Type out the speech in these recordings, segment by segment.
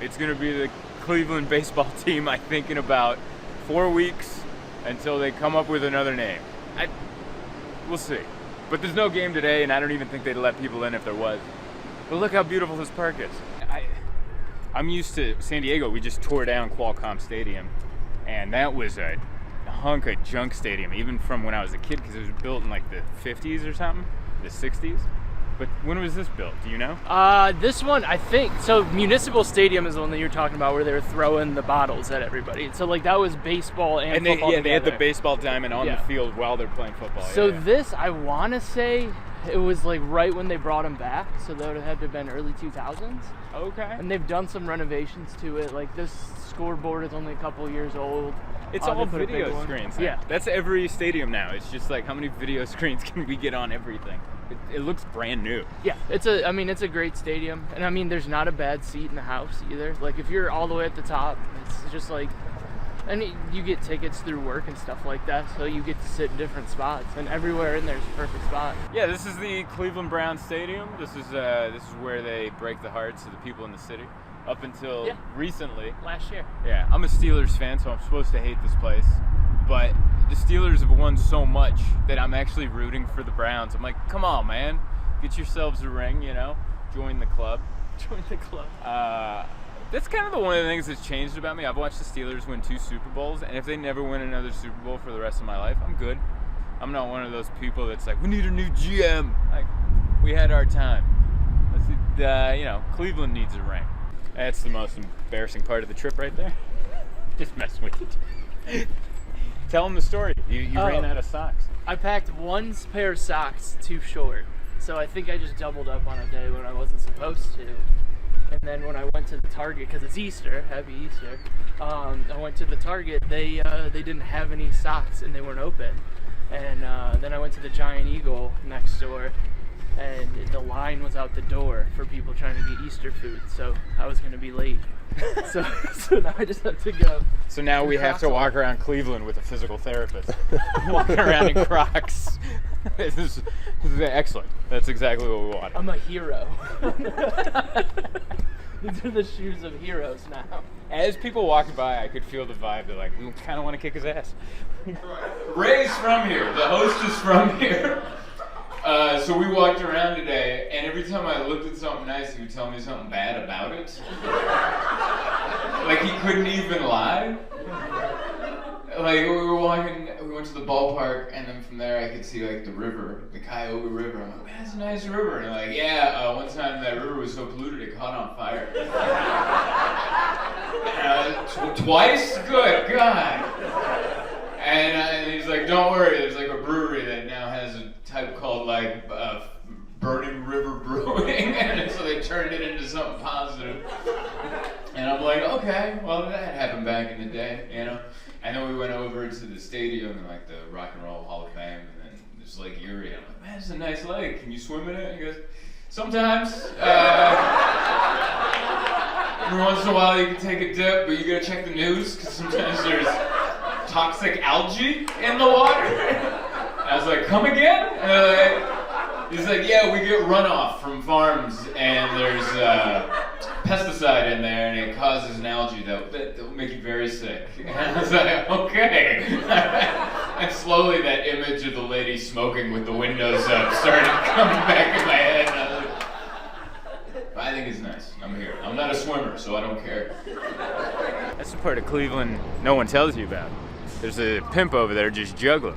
it's going to be the Cleveland baseball team, I think, in about 4 weeks until they come up with another name. We'll see. But there's no game today, and I don't even think they'd let people in if there was. But look how beautiful this park is. I'm used to San Diego. We just tore down Qualcomm Stadium, and that was a hunk of junk stadium, even from when I was a kid, because it was built in like the 50s or something, the 60s. But when was this built? Do you know? This one, I think, so Municipal Stadium is the one that you're talking about where they were throwing the bottles at everybody. So like that was baseball and football they had the baseball diamond on the field while they're playing football. So this, I want to say, it was like right when they brought them back, so that would have to have been early 2000s. Okay. And they've done some renovations to it. Like this scoreboard is only a couple years old. It's all video screens. Yeah. That's every stadium now. It's just like, how many video screens can we get on everything? It looks brand new. Yeah, it's a great stadium. And I mean, there's not a bad seat in the house either. Like if you're all the way at the top, it's just like, and you get tickets through work and stuff like that, so you get to sit in different spots, and everywhere in there is a perfect spot. Yeah, this is the Cleveland Browns Stadium. This is where they break the hearts of the people in the city. Up until recently. Last year. Yeah, I'm a Steelers fan, so I'm supposed to hate this place. But the Steelers have won so much that I'm actually rooting for the Browns. I'm like, come on, man. Get yourselves a ring, Join the club. Join the club. That's kind of one of the things that's changed about me. I've watched the Steelers win 2 Super Bowls, and if they never win another Super Bowl for the rest of my life, I'm good. I'm not one of those people that's like, we need a new GM. Like, we had our time. Cleveland needs a ring. That's the most embarrassing part of the trip right there. Just messing with you. Tell them the story. You ran out of socks. I packed one pair of socks too short. So I think I just doubled up on a day when I wasn't supposed to. And then when I went to the Target, because it's Easter, happy Easter, I went to the Target, they didn't have any socks and they weren't open. And then I went to the Giant Eagle next door, and the line was out the door for people trying to get Easter food, so I was going to be late. so now I just have to go. So now we have to walk around Cleveland with a physical therapist. Walking around in Crocs. This is excellent. That's exactly what we want. I'm a hero. These are the shoes of heroes now. As people walked by, I could feel the vibe. They're like, we kind of want to kick his ass. Ray's from here. The host is from here. So we walked around today, and every time I looked at something nice, he would tell me something bad about it. Like he couldn't even lie. Like we were walking, we went to the ballpark, and then from there I could see like the river, the Cuyahoga River. I'm like, man, that's a nice river. And they're like, yeah, one time that river was so polluted it caught on fire. Twice? Good God. And he's like, don't worry, there's like a brewery that now has a type called like Burning River Brewing, and so they turned it into something positive. And I'm like, okay, well that happened back in the day, And then we went over to the stadium and like the Rock and Roll Hall of Fame, and then there's Lake Erie. I'm like, man, it's a nice lake. Can you swim in it? And he goes, sometimes. Every once in a while you can take a dip, but you gotta check the news because sometimes there's toxic algae in the water. I was like, come again? He's like, yeah, we get runoff from farms, and there's pesticide in there, and it causes an algae that will make you very sick. And I was like, okay. And slowly that image of the lady smoking with the windows up started coming back in my head. And I was like, I think it's nice. I'm here. I'm not a swimmer, so I don't care. That's the part of Cleveland no one tells you about. There's a pimp over there just juggling.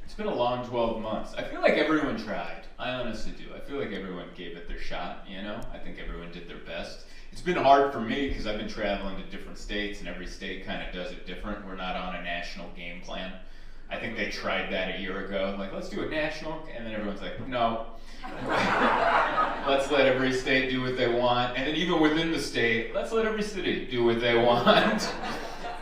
It's been a long 12 months. I feel like everyone tried. I honestly do. I feel like everyone gave it their shot, I think everyone did their best. It's been hard for me because I've been traveling to different states, and every state kind of does it different. We're not on a national game plan. I think they tried that a year ago. Like, let's do a national, and then everyone's like, no. Let's let every state do what they want. And then even within the state, let's let every city do what they want.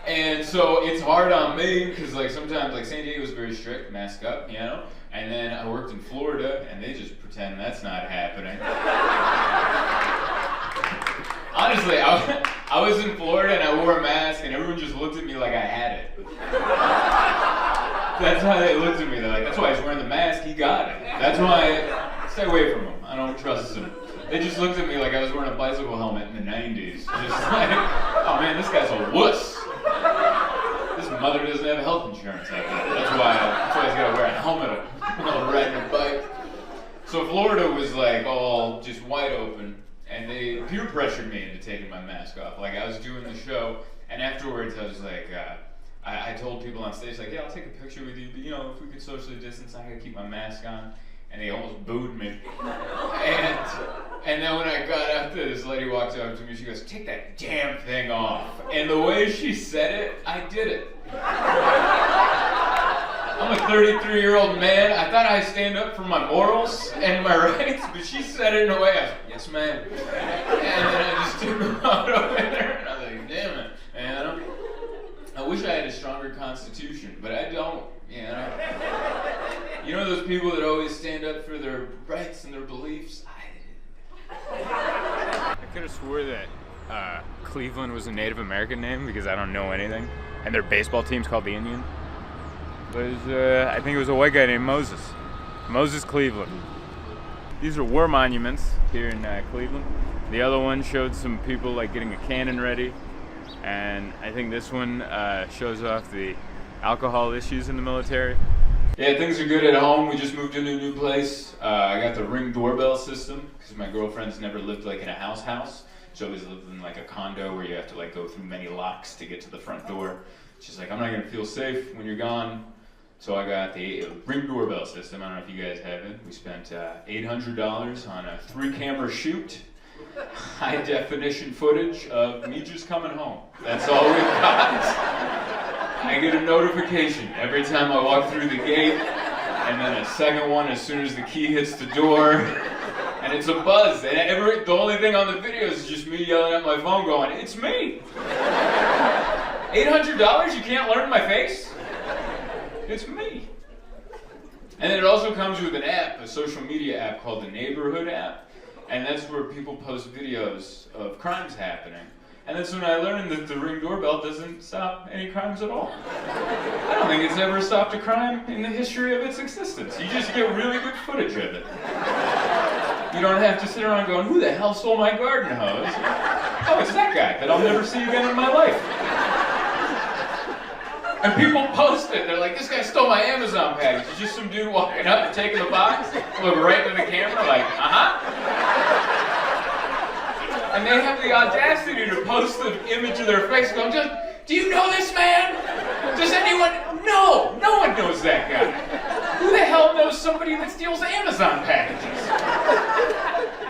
And so it's hard on me because like sometimes like San Diego is very strict, mask up, And then I worked in Florida, and they just pretend that's not happening. Honestly, I was in Florida and I wore a mask, and everyone just looked at me like I had it. That's how they looked at me. They're like, that's why he's wearing the mask. He got it. That's why. Stay away from him. I don't trust him. They just looked at me like I was wearing a bicycle helmet in the 90s. Just like, oh man, this guy's a wuss. His mother doesn't have health insurance. That's why he's got to wear a helmet while riding a bike. So Florida was like all just wide open, and they peer pressured me into taking my mask off. Like I was doing the show, and afterwards I was like, I told people on stage like, yeah, I'll take a picture with you, but you know, if we could socially distance, I gotta keep my mask on. And they almost booed me. And then when I got out there, this lady walks up to me, she goes, take that damn thing off. And the way she said it, I did it. I'm a 33-year-old man. I thought I'd stand up for my morals and my rights, but she said it in a way, I was like, yes ma'am. And then I just took them out over there, and I was like, damn it, man. I wish I had a stronger constitution, but I don't, you know. You know those people that always stand up for their rights and their beliefs? I could have swore that Cleveland was a Native American name because I don't know anything. And their baseball team's called the Indian. But I think it was a white guy named Moses. Moses Cleveland. These are war monuments here in Cleveland. The other one showed some people like getting a cannon ready. And I think this one shows off the alcohol issues in the military. Yeah, things are good at home. We just moved into a new place. I got the Ring doorbell system because my girlfriend's never lived like in a house. She always lived in like a condo where you have to like go through many locks to get to the front door. She's like, I'm not gonna feel safe when you're gone. So I got the Ring doorbell system. I don't know if you guys have it. We spent $800 on a 3-camera shoot. High definition footage of me just coming home. That's all we got. I get a notification every time I walk through the gate, and then a second one as soon as the key hits the door, and it's a buzz. And the only thing on the video is just me yelling at my phone going, it's me! $800? You can't learn my face? It's me. And then it also comes with an app, a social media app called the Neighborhood app, and that's where people post videos of crimes happening. And that's when I learned that the Ring doorbell doesn't stop any crimes at all. I don't think it's ever stopped a crime in the history of its existence. You just get really good footage of it. You don't have to sit around going, who the hell stole my garden hose? Oh, it's that guy that I'll never see again in my life. And people post it. They're like, this guy stole my Amazon package. It's just some dude walking up and taking the box, look right into the camera like, And they have the audacity to post the image of their face going, do you know this man? Does anyone? No one knows that guy. Who the hell knows somebody that steals Amazon packages?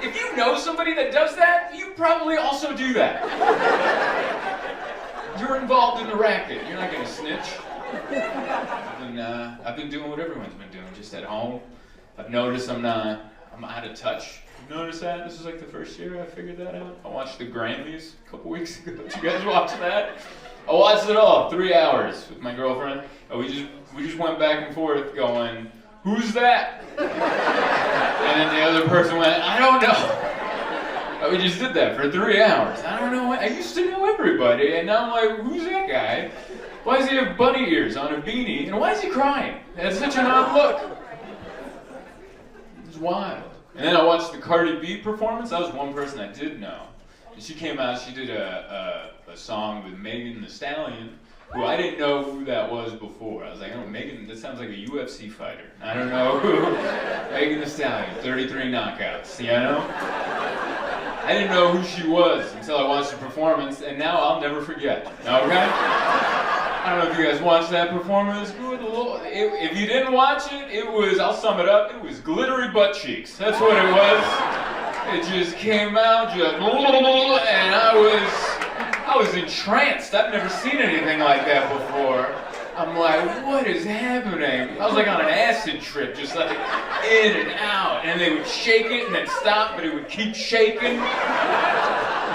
If you know somebody that does that, you probably also do that. You're involved in the racket. You're not gonna snitch. I've been doing what everyone's been doing, just at home. I've noticed I'm out of touch. Notice that? This is like the first year I figured that out. I watched the Grammys a couple weeks ago. Did you guys watch that? I watched it all, 3 hours with my girlfriend. And we just went back and forth going, who's that? And then the other person went, I don't know. And we just did that for 3 hours. I don't know. I used to know everybody, and now I'm like, who's that guy? Why does he have bunny ears on a beanie? And why is he crying? That's such an odd look. It's wild. And then I watched the Cardi B performance. That was one person I did know. And she came out, she did a song with Megan Thee Stallion, who I didn't know who that was before. I was like, oh, Megan, that sounds like a UFC fighter. I don't know who. Megan Thee Stallion, 33 knockouts, you know? I didn't know who she was until I watched the performance, and now I'll never forget, okay? I don't know if you guys watched that performance. If you didn't watch it, I'll sum it up, it was glittery butt cheeks. That's what it was. It just came out, and I was entranced. I've never seen anything like that before. I'm like, what is happening? I was like on an acid trip, just like in and out. And they would shake it and then stop, but it would keep shaking.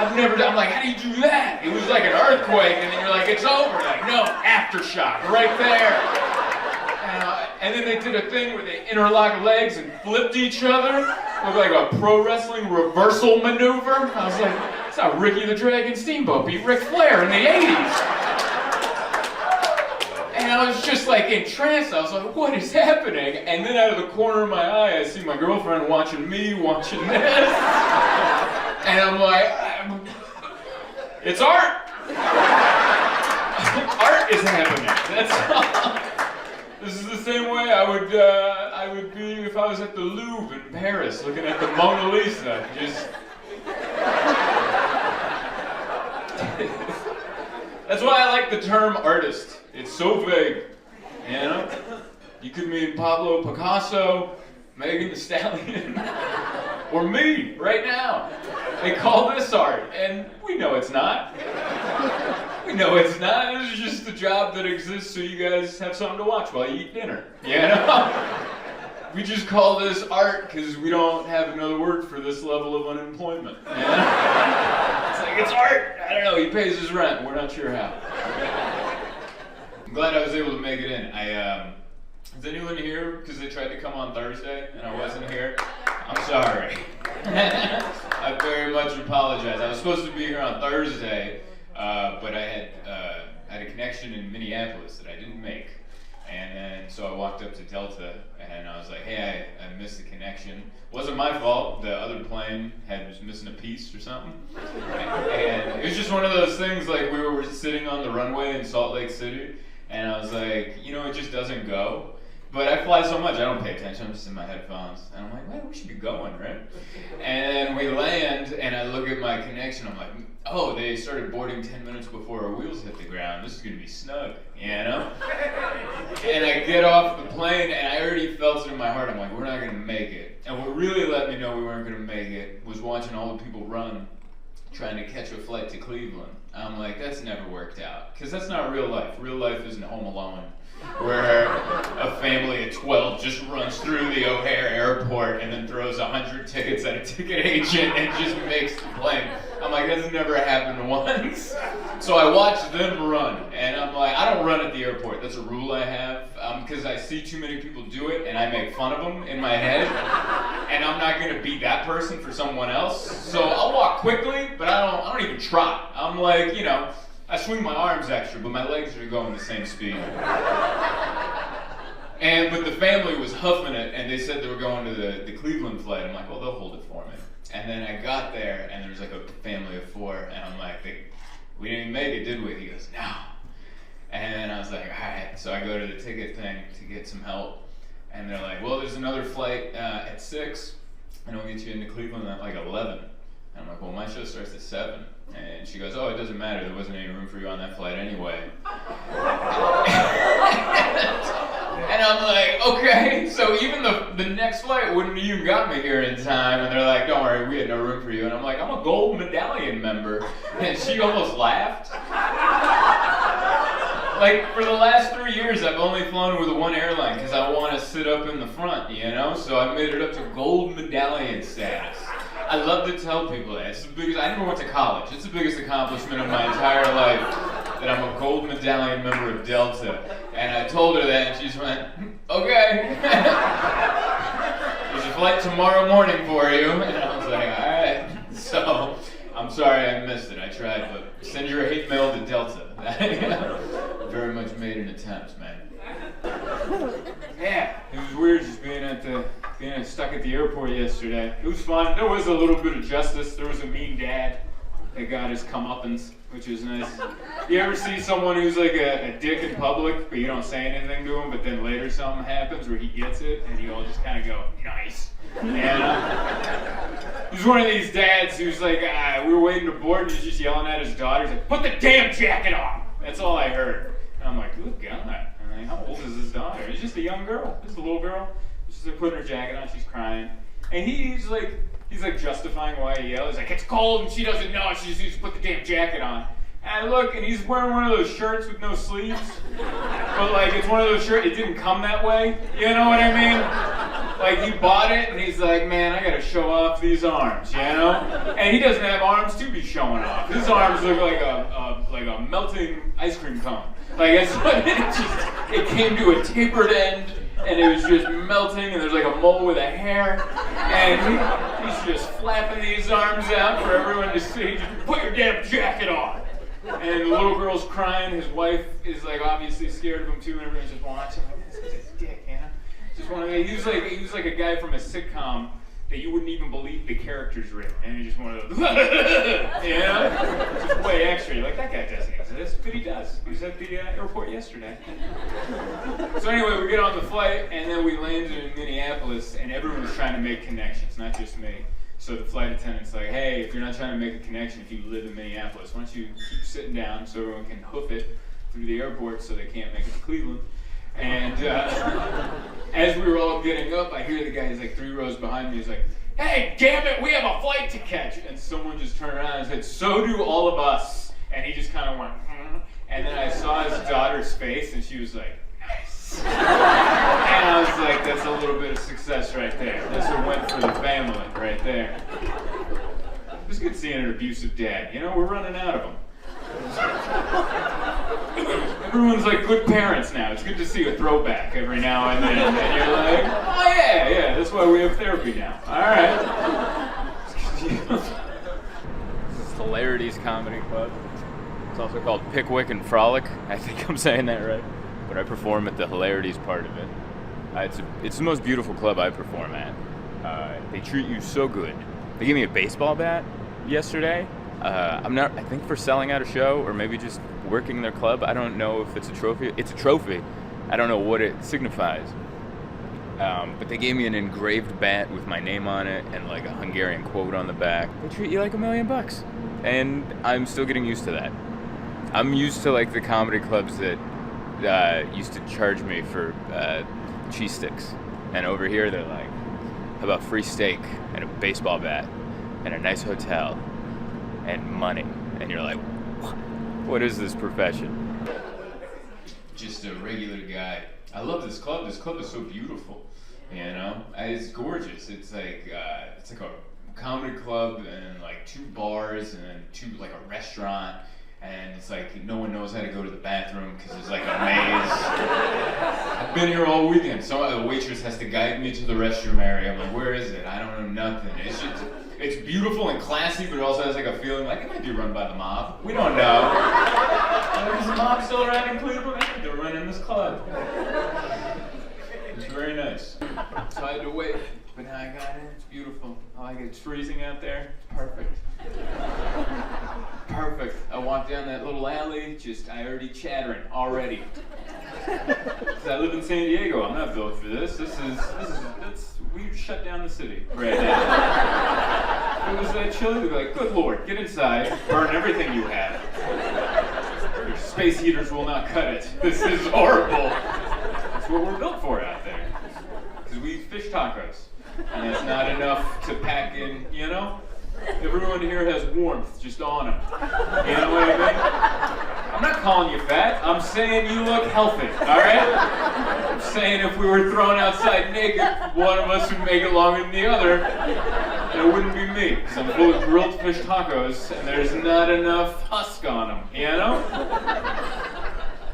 I'm like, how do you do that? It was like an earthquake, and then you're like, it's over. Like, no, aftershock, right there. And then they did a thing where they interlocked legs and flipped each other. It looked like a pro wrestling reversal maneuver. I was like, that's how Ricky the Dragon Steamboat beat Ric Flair in the 80s. And I I was just like entranced. I was like, what is happening? And then out of the corner of my eye, I see my girlfriend watching me, watching this. And I'm like, it's art. Art is happening. That's all. This is the same way I would be if I was at the Louvre in Paris looking at the Mona Lisa. Just. That's why I like the term artist. It's so vague, you know? You could mean Pablo Picasso, Megan Thee Stallion, or me right now. They call this art, and we know it's not. We know it's not. This is just a job that exists so you guys have something to watch while you eat dinner, you know? We just call this art because we don't have another word for this level of unemployment. You know? It's like, it's art. I don't know, he pays his rent. We're not sure how. I'm glad I was able to make it in. Is anyone here because they tried to come on Thursday and I wasn't here? I'm sorry. I very much apologize. I was supposed to be here on Thursday, but I had a connection in Minneapolis that I didn't make. And then, so I walked up to Delta, and I was like, hey, I missed the connection. Wasn't my fault. The other plane was missing a piece or something. And it was just one of those things, like we were sitting on the runway in Salt Lake City, and I was like, you know, it just doesn't go. But I fly so much, I don't pay attention. I'm just in my headphones. And I'm like, well, we should be going, right? And then we land, and I look at my connection. I'm like, oh, they started boarding 10 minutes before our wheels hit the ground. This is going to be snug, you know? And I get off the plane, and I already felt it in my heart. I'm like, we're not going to make it. And what really let me know we weren't going to make it was watching all the people run, trying to catch a flight to Cleveland. I'm like, that's never worked out. Because that's not real life. Real life isn't Home Alone, where a family of 12 just runs through the O'Hare airport and then throws 100 tickets at a ticket agent and just makes the plane. I'm like, that's never happened once. So I watched them run, and I'm like, I don't run at the airport. That's a rule I have, because I see too many people do it, and I make fun of them in my head, and I'm not going to be that person for someone else. So I'll walk quickly, but I don't even trot. I'm like, you know, I swing my arms extra, but my legs are going the same speed. But the family was huffing it, and they said they were going to the Cleveland flight. I'm like, well, they'll hold it for me. And then I got there, and there was like a family of 4, and I'm like, we didn't even make it, did we? He goes, no. And I was like, all right. So I go to the ticket thing to get some help, and they're like, well, there's another flight at 6, and we'll get you into Cleveland at like 11. And I'm like, well, my show starts at 7. And she goes, oh, it doesn't matter. There wasn't any room for you on that flight anyway. And I'm like, okay. So even the next flight wouldn't have even got me here in time. And they're like, don't worry, we had no room for you. And I'm like, I'm a gold medallion member. And she almost laughed. Like, for the last 3 years, I've only flown with one airline because I want to sit up in the front, you know? So I made it up to gold medallion status. I love to tell people that. It's the biggest, I never went to college. It's the biggest accomplishment of my entire life that I'm a gold medallion member of Delta. And I told her that, and she just went, okay. There's a flight tomorrow morning for you. And I was like, all right. So, I'm sorry I missed it. I tried, but send your hate mail to Delta. Very much made an attempt, man. Yeah, it was weird just being stuck at the airport yesterday. It was fun. There was a little bit of justice. There was a mean dad that got his comeuppance, which is nice. You ever see someone who's like a dick in public, but you don't say anything to him, but then later something happens where he gets it, and you all just kind of go, nice. And he's one of these dads who's like, we were waiting to board, and he's just yelling at his daughter. He's like, put the damn jacket on! That's all I heard. And I'm like, good God. I'm like, how old is his daughter? It's just a young girl. Just a little girl. She's like putting her jacket on. She's crying. And he's like justifying why he yells. He's like, it's cold and she doesn't know. She just needs to put the damn jacket on. And I look, and he's wearing one of those shirts with no sleeves. But like, it's one of those shirts, it didn't come that way. You know what I mean? Like, he bought it, and he's like, man, I gotta show off these arms, you know? And he doesn't have arms to be showing off. His arms look like a melting ice cream cone. Like, it came to a tapered end, and it was just melting, and there's like a mole with a hair, and he's just flapping these arms out for everyone to see. Just put your damn jacket on. And the little girl's crying. His wife is like obviously scared of him too, and everyone's just watching. Like, this is a dick, you know? Just one of the, he was like a guy from a sitcom that you wouldn't even believe the characters were in, and he just one of those, you know? Just way extra. You're like, that guy doesn't exist, but he does. He was at the airport yesterday. So anyway, we get on the flight, and then we landed in Minneapolis, and everyone was trying to make connections, not just me. So the flight attendant's like, hey, if you're not trying to make a connection, if you live in Minneapolis, why don't you keep sitting down so everyone can hoof it through the airport so they can't make it to Cleveland. And as we were all getting up, I hear the guy, he's like 3 rows behind me, he's like, hey, damn it, we have a flight to catch. And someone just turned around and said, so do all of us. And he just kind of went, and then I saw his daughter's face, and she was like, nice. And I was like, that's a little bit of success right there. That's a win for the family right there. It was good seeing an abusive dad. You know, we're running out of them. Everyone's like good parents now. It's good to see a throwback every now and then. And you're like, oh yeah, that's why we have therapy now. All right. This is Hilarities Comedy Club. It's also called Pickwick and Frolic. I think I'm saying that right. But I perform at the Hilarities part of it. It's the most beautiful club I perform at. They treat you so good. They gave me a baseball bat yesterday. I think for selling out a show or maybe just working their club. I don't know if it's a trophy. It's a trophy. I don't know what it signifies. But they gave me an engraved bat with my name on it and like a Hungarian quote on the back. They treat you like $1 million. And I'm still getting used to that. I'm used to like the comedy clubs that used to charge me for cheese sticks. And over here they're like, how about free steak and a baseball bat and a nice hotel and money? And you're like, what is this profession? Just a regular guy. I love this club. This club is so beautiful. You know, it's gorgeous. It's like a comedy club and like 2 bars and then like a restaurant. And it's like no one knows how to go to the bathroom because it's like a maze. I've been here all weekend. So the waitress has to guide me to the restroom area. I'm like, where is it? I don't know nothing. It's beautiful and classy, but it also has like a feeling like it might be run by the mob. We don't know. Is the mob still around in Cleveland? I think they're running this club. It's very nice. So I had to wait, but now I got in. It's beautiful. I like it. It's freezing out there. It's perfect. Perfect. I walked down that little alley, I already chattering already. I live in San Diego. I'm not built for this. We shut down the city right now. If it was that chilly, they'd be like, good Lord, get inside, burn everything you have. Your space heaters will not cut it. This is horrible. That's what we're built for out there. Because we eat fish tacos. And it's not enough to pack in, you know? Everyone here has warmth just on them. You know what I mean? I'm not calling you fat. I'm saying you look healthy, all right? I'm saying if we were thrown outside naked, one of us would make it longer than the other, and it wouldn't be me, because I'm full of grilled fish tacos, and there's not enough husk on them, you know?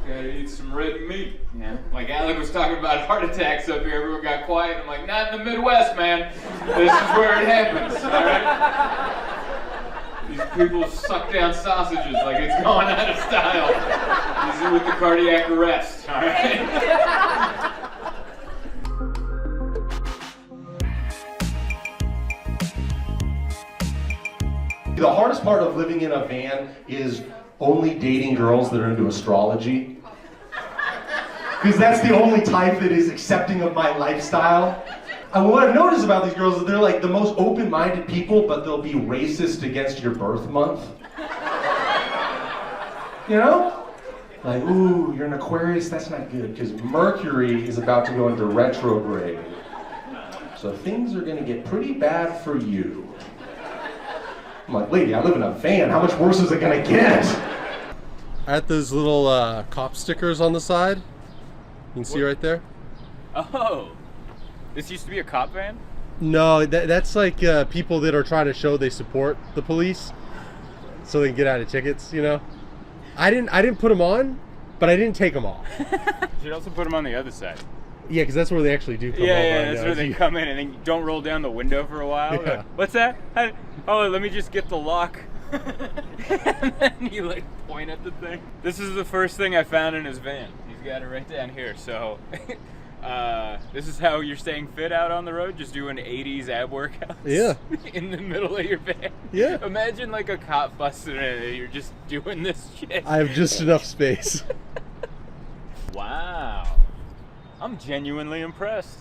Gotta eat some red meat, yeah. Like Alec was talking about heart attacks up here, everyone got quiet. I'm like, not in the Midwest, man. This is where it happens, all right? These people suck down sausages like it's going out of style. These are with the cardiac arrest, all right? The hardest part of living in a van is only dating girls that are into astrology. Because that's the only type that is accepting of my lifestyle. And what I've noticed about these girls is they're like the most open-minded people, but they'll be racist against your birth month. You know? Like, ooh, you're an Aquarius? That's not good, because Mercury is about to go into retrograde. So things are gonna get pretty bad for you. I'm like, lady, I live in a van. How much worse is it gonna get? At those little cop stickers on the side. You can see right there. Oh, this used to be a cop van? No, that's like people that are trying to show they support the police so they can get out of tickets, you know? I didn't put them on, but I didn't take them off. You should also put them on the other side. Yeah, because that's where they actually do come off. Yeah, that's where they come in and then don't roll down the window for a while. Yeah. What's that? Oh, let me just get the lock And then you like point at the thing. This is the first thing I found in his van. He's got it right down here. So this is how you're staying fit out on the road, just doing 80s ab workouts. Yeah. In the middle of your van. Yeah. Imagine like a cop busting in and you're just doing this shit. I have just enough space. Wow. I'm genuinely impressed.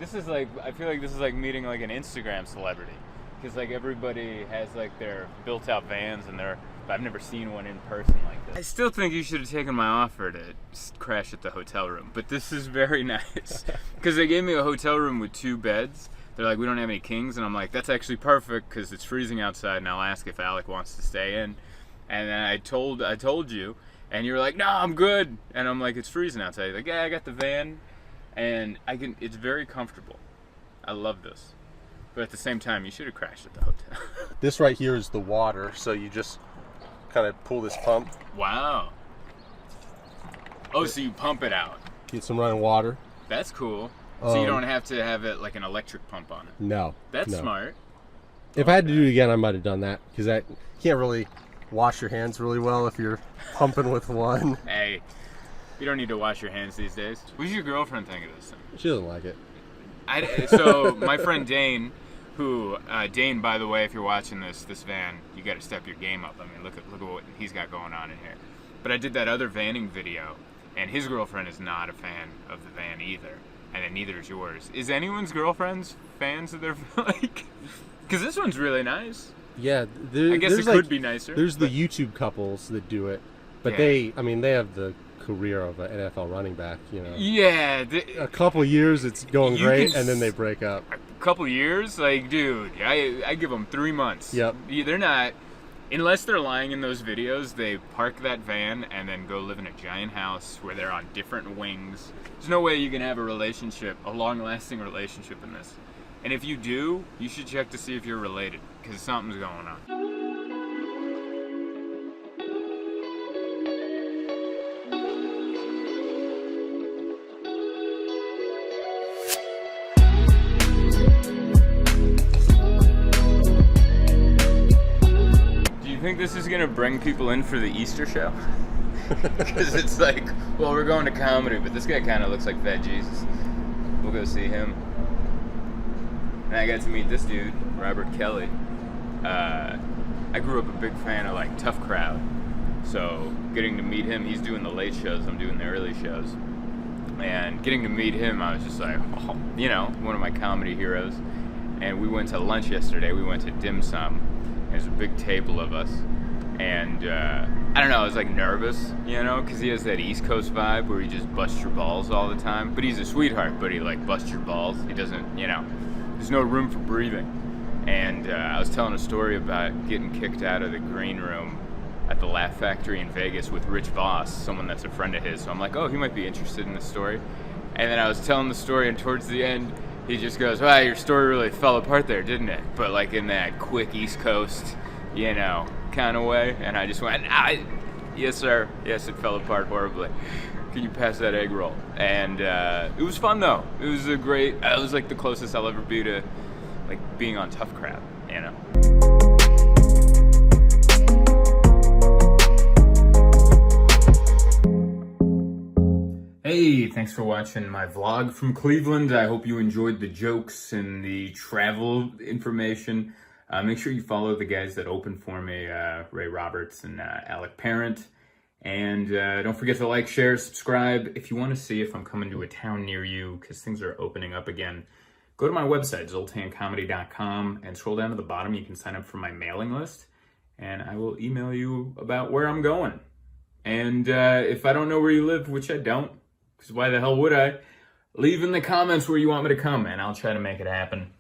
This is like, I feel like this is like meeting like an Instagram celebrity. Because like everybody has like their built out vans and I've never seen one in person like this. I still think you should have taken my offer to crash at the hotel room, but this is very nice. Because they gave me a hotel room with 2 beds. They're like, we don't have any kings, and I'm like, that's actually perfect because it's freezing outside, and I'll ask if Alec wants to stay in. And then I told you, and you're like, no, I'm good. And I'm like, it's freezing outside. You're like, yeah, I got the van, and it's very comfortable. I love this. But at the same time, you should have crashed at the hotel. This right here is the water, so you just kind of pull this pump. Wow. Oh, so you pump it out. Get some running water. That's cool. So you don't have to have it like an electric pump on it. No. That's no. smart. If I had to do it again, I might have done that, because you can't really wash your hands really well if you're pumping with one. Hey, you don't need to wash your hands these days. What does your girlfriend think of this thing? She doesn't like it. So my friend Dane, Dane, by the way, if you're watching this van, you got to step your game up. I mean, look at what he's got going on in here. But I did that other vanning video, and his girlfriend is not a fan of the van either, and then neither is yours. Is anyone's girlfriend's fans of their like? Because this one's really nice. Yeah, I guess it could be nicer. There's the YouTube couples that do it, but Yeah. they have the career of an NFL running back, you know. Yeah. A couple years it's going You great, can and then they break up. A couple years, like, dude, I give them 3 months. Yep. They're not, unless they're lying in those videos, they park that van and then go live in a giant house where they're on different wings. There's no way you can have a long-lasting relationship in this. And if you do, you should check to see if you're related, because something's going on. Do you think this is gonna bring people in for the Easter show? Because it's like, well, we're going to comedy, but this guy kind of looks like Fat Jesus. We'll go see him. And I got to meet this dude, Robert Kelly. I grew up a big fan of like Tough Crowd, so getting to meet him, he's doing the late shows, I'm doing the early shows, and getting to meet him, I was just like, oh, you know, one of my comedy heroes. And we went to lunch yesterday. We went to Dim Sum. There's a big table of us, and I don't know, I was like nervous, you know, because he has that East Coast vibe where he just busts your balls all the time. But he's a sweetheart, but he like busts your balls. He doesn't, you know, there's no room for breathing. And I was telling a story about getting kicked out of the green room at the Laugh Factory in Vegas with Rich Voss, someone that's a friend of his. So I'm like, oh, he might be interested in this story. And then I was telling the story, and towards the end, he just goes, wow, your story really fell apart there, didn't it? But like in that quick East Coast, you know, kind of way. And I just went, yes, sir. Yes, it fell apart horribly. Can you pass that egg roll? And it was fun, though. It was it was like the closest I'll ever be to like being on Tough Crowd, you know? Hey, thanks for watching my vlog from Cleveland. I hope you enjoyed the jokes and the travel information. Make sure you follow the guys that opened for me, Ray Roberts and Alec Parent. And don't forget to like, share, subscribe. If you want to see if I'm coming to a town near you, because things are opening up again, go to my website, zoltancomedy.com, and scroll down to the bottom. You can sign up for my mailing list, and I will email you about where I'm going. And if I don't know where you live, which I don't, because why the hell would I? Leave in the comments where you want me to come, and I'll try to make it happen.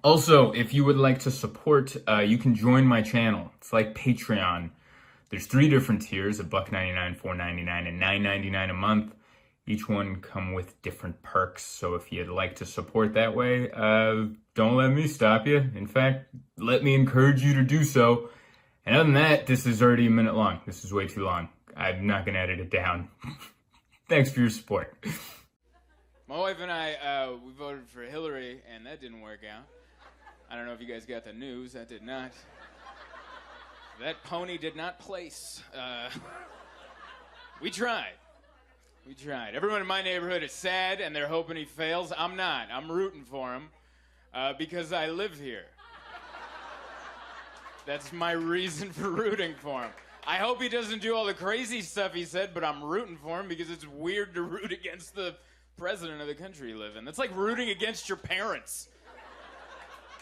Also, if you would like to support, you can join my channel. It's like Patreon. There's 3 different tiers, $1.99, $4.99, and $9.99 a month. Each one come with different perks, so if you'd like to support that way, don't let me stop you. In fact, let me encourage you to do so. And other than that, this is already a minute long. This is way too long. I'm not gonna edit it down. Thanks for your support. My wife and I, we voted for Hillary, and that didn't work out. I don't know if you guys got the news. That did not. That pony did not place. We tried. We tried. Everyone in my neighborhood is sad and they're hoping he fails. I'm not. I'm rooting for him because I live here. That's my reason for rooting for him. I hope he doesn't do all the crazy stuff he said, but I'm rooting for him because it's weird to root against the president of the country you live in. That's like rooting against your parents.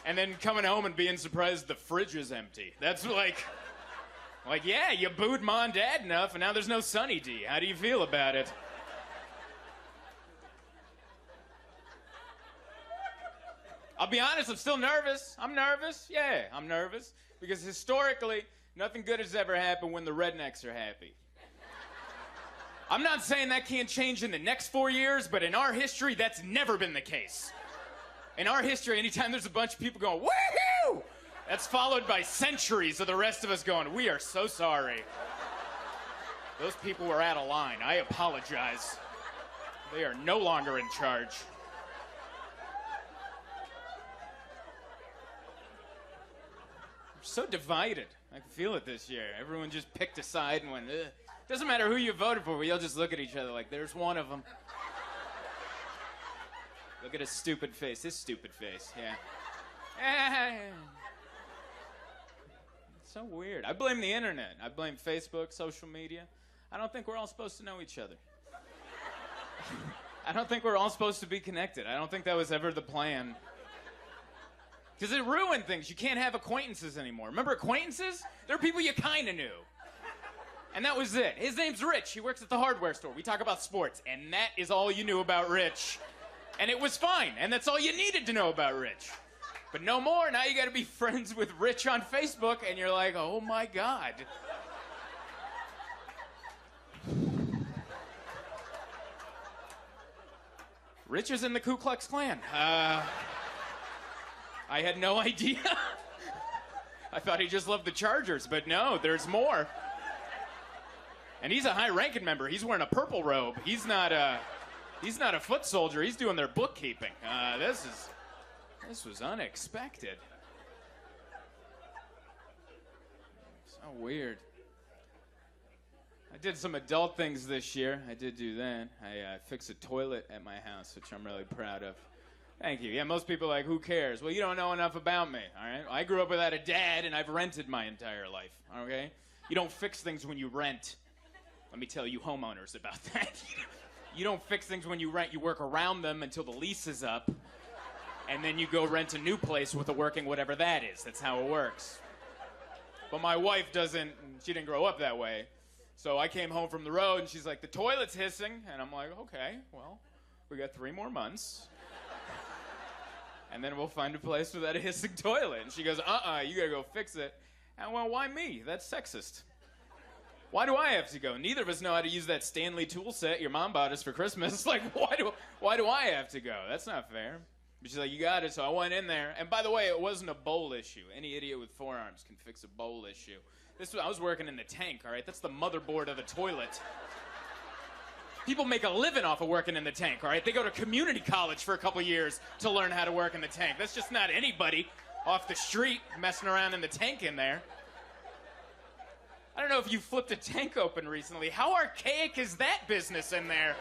And then coming home and being surprised the fridge is empty. That's like, yeah, you booed Mom and Dad enough, and now there's no Sunny D. How do you feel about it? I'll be honest, I'm still nervous. I'm nervous. Yeah, I'm nervous. Because historically, nothing good has ever happened when the rednecks are happy. I'm not saying that can't change in the next 4 years, but in our history, that's never been the case. In our history, anytime there's a bunch of people going, woohoo! That's followed by centuries of the rest of us going, we are so sorry. Those people were out of line. I apologize. They are no longer in charge. So divided. I can feel it this year. Everyone just picked a side and went, ugh. Doesn't matter who you voted for, but you'll just look at each other like, there's one of them. Look at his stupid face. His stupid face, yeah. It's so weird. I blame the internet. I blame Facebook, social media. I don't think we're all supposed to know each other. I don't think we're all supposed to be connected. I don't think that was ever the plan. Because it ruined things. You can't have acquaintances anymore. Remember acquaintances? They're people you kind of knew. And that was it. His name's Rich. He works at the hardware store. We talk about sports. And that is all you knew about Rich. And it was fine. And that's all you needed to know about Rich. But no more. Now you got to be friends with Rich on Facebook. And you're like, oh my God. Rich is in the Ku Klux Klan. I had no idea. I thought he just loved the Chargers, but no, there's more. And he's a high-ranking member. He's wearing a purple robe. He's not a foot soldier. He's doing their bookkeeping. This was unexpected. So weird. I did some adult things this year. I did do that. I fixed a toilet at my house, which I'm really proud of. Thank you. Yeah, most people are like, who cares? Well, you don't know enough about me, all right? I grew up without a dad, and I've rented my entire life, okay? You don't fix things when you rent. Let me tell you homeowners about that. You don't fix things when you rent. You work around them until the lease is up, and then you go rent a new place with a working whatever that is. That's how it works. But my wife she didn't grow up that way. So I came home from the road, and she's like, the toilet's hissing. And I'm like, okay, well, we got 3 more months. And then we'll find a place without a hissing toilet. And she goes, you gotta go fix it. And well, why me? That's sexist. Why do I have to go? Neither of us know how to use that Stanley tool set your mom bought us for Christmas. Like, why do I have to go? That's not fair. But she's like, you got it. So I went in there. And by the way, it wasn't a bowl issue. Any idiot with 4 arms can fix a bowl issue. I was working in the tank, all right? That's the motherboard of the toilet. People make a living off of working in the tank, all right? They go to community college for a couple years to learn how to work in the tank. That's just not anybody off the street messing around in the tank in there. I don't know if you flipped a tank open recently. How archaic is that business in there?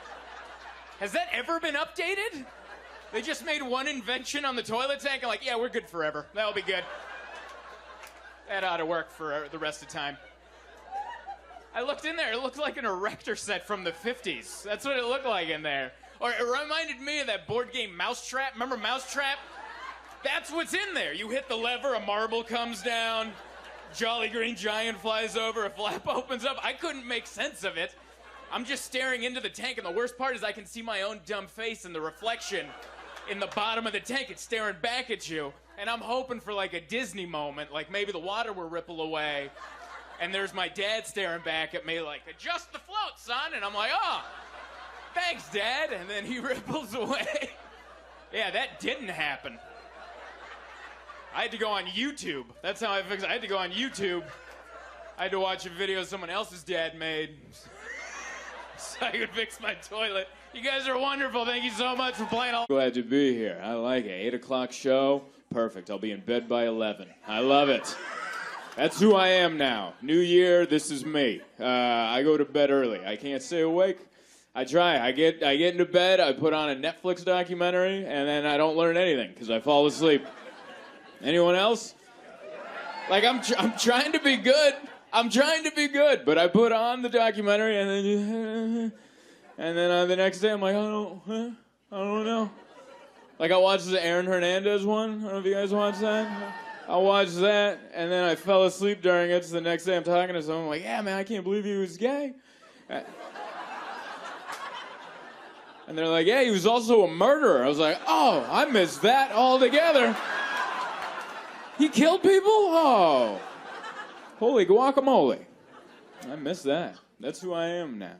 Has that ever been updated? They just made one invention on the toilet tank and like, yeah, we're good forever. That'll be good. That ought to work for the rest of the time. I looked in there. It looked like an erector set from the 50s. That's what it looked like in there. Or it reminded me of that board game Mousetrap. Remember Mousetrap? That's what's in there. You hit the lever, a marble comes down, Jolly Green Giant flies over, a flap opens up. I couldn't make sense of it. I'm just staring into the tank, and the worst part is I can see my own dumb face in the reflection in the bottom of the tank. It's staring back at you, and I'm hoping for like a Disney moment, like maybe the water will ripple away. And there's my dad staring back at me like, adjust the float, son. And I'm like, oh, thanks, Dad. And then he ripples away. Yeah, that didn't happen. I had to go on YouTube. That's how I fixed it. I had to go on YouTube. I had to watch a video someone else's dad made so I could fix my toilet. You guys are wonderful. Thank you so much for playing. Glad to be here. I like it. 8 o'clock show. Perfect. I'll be in bed by 11. I love it. That's who I am now. New year, this is me. I go to bed early. I can't stay awake. I try. I get into bed, I put on a Netflix documentary, and then I don't learn anything because I fall asleep. Anyone else? Like, I'm trying to be good. I'm trying to be good, but I put on the documentary, and then the next day I'm like, I don't know. Like, I watched the Aaron Hernandez one. I don't know if you guys watched that. I watched that, and then I fell asleep during it, so the next day I'm talking to someone, I'm like, yeah, man, I can't believe he was gay. And they're like, yeah, he was also a murderer. I was like, oh, I missed that altogether. He killed people? Oh. Holy guacamole. I missed that. That's who I am now.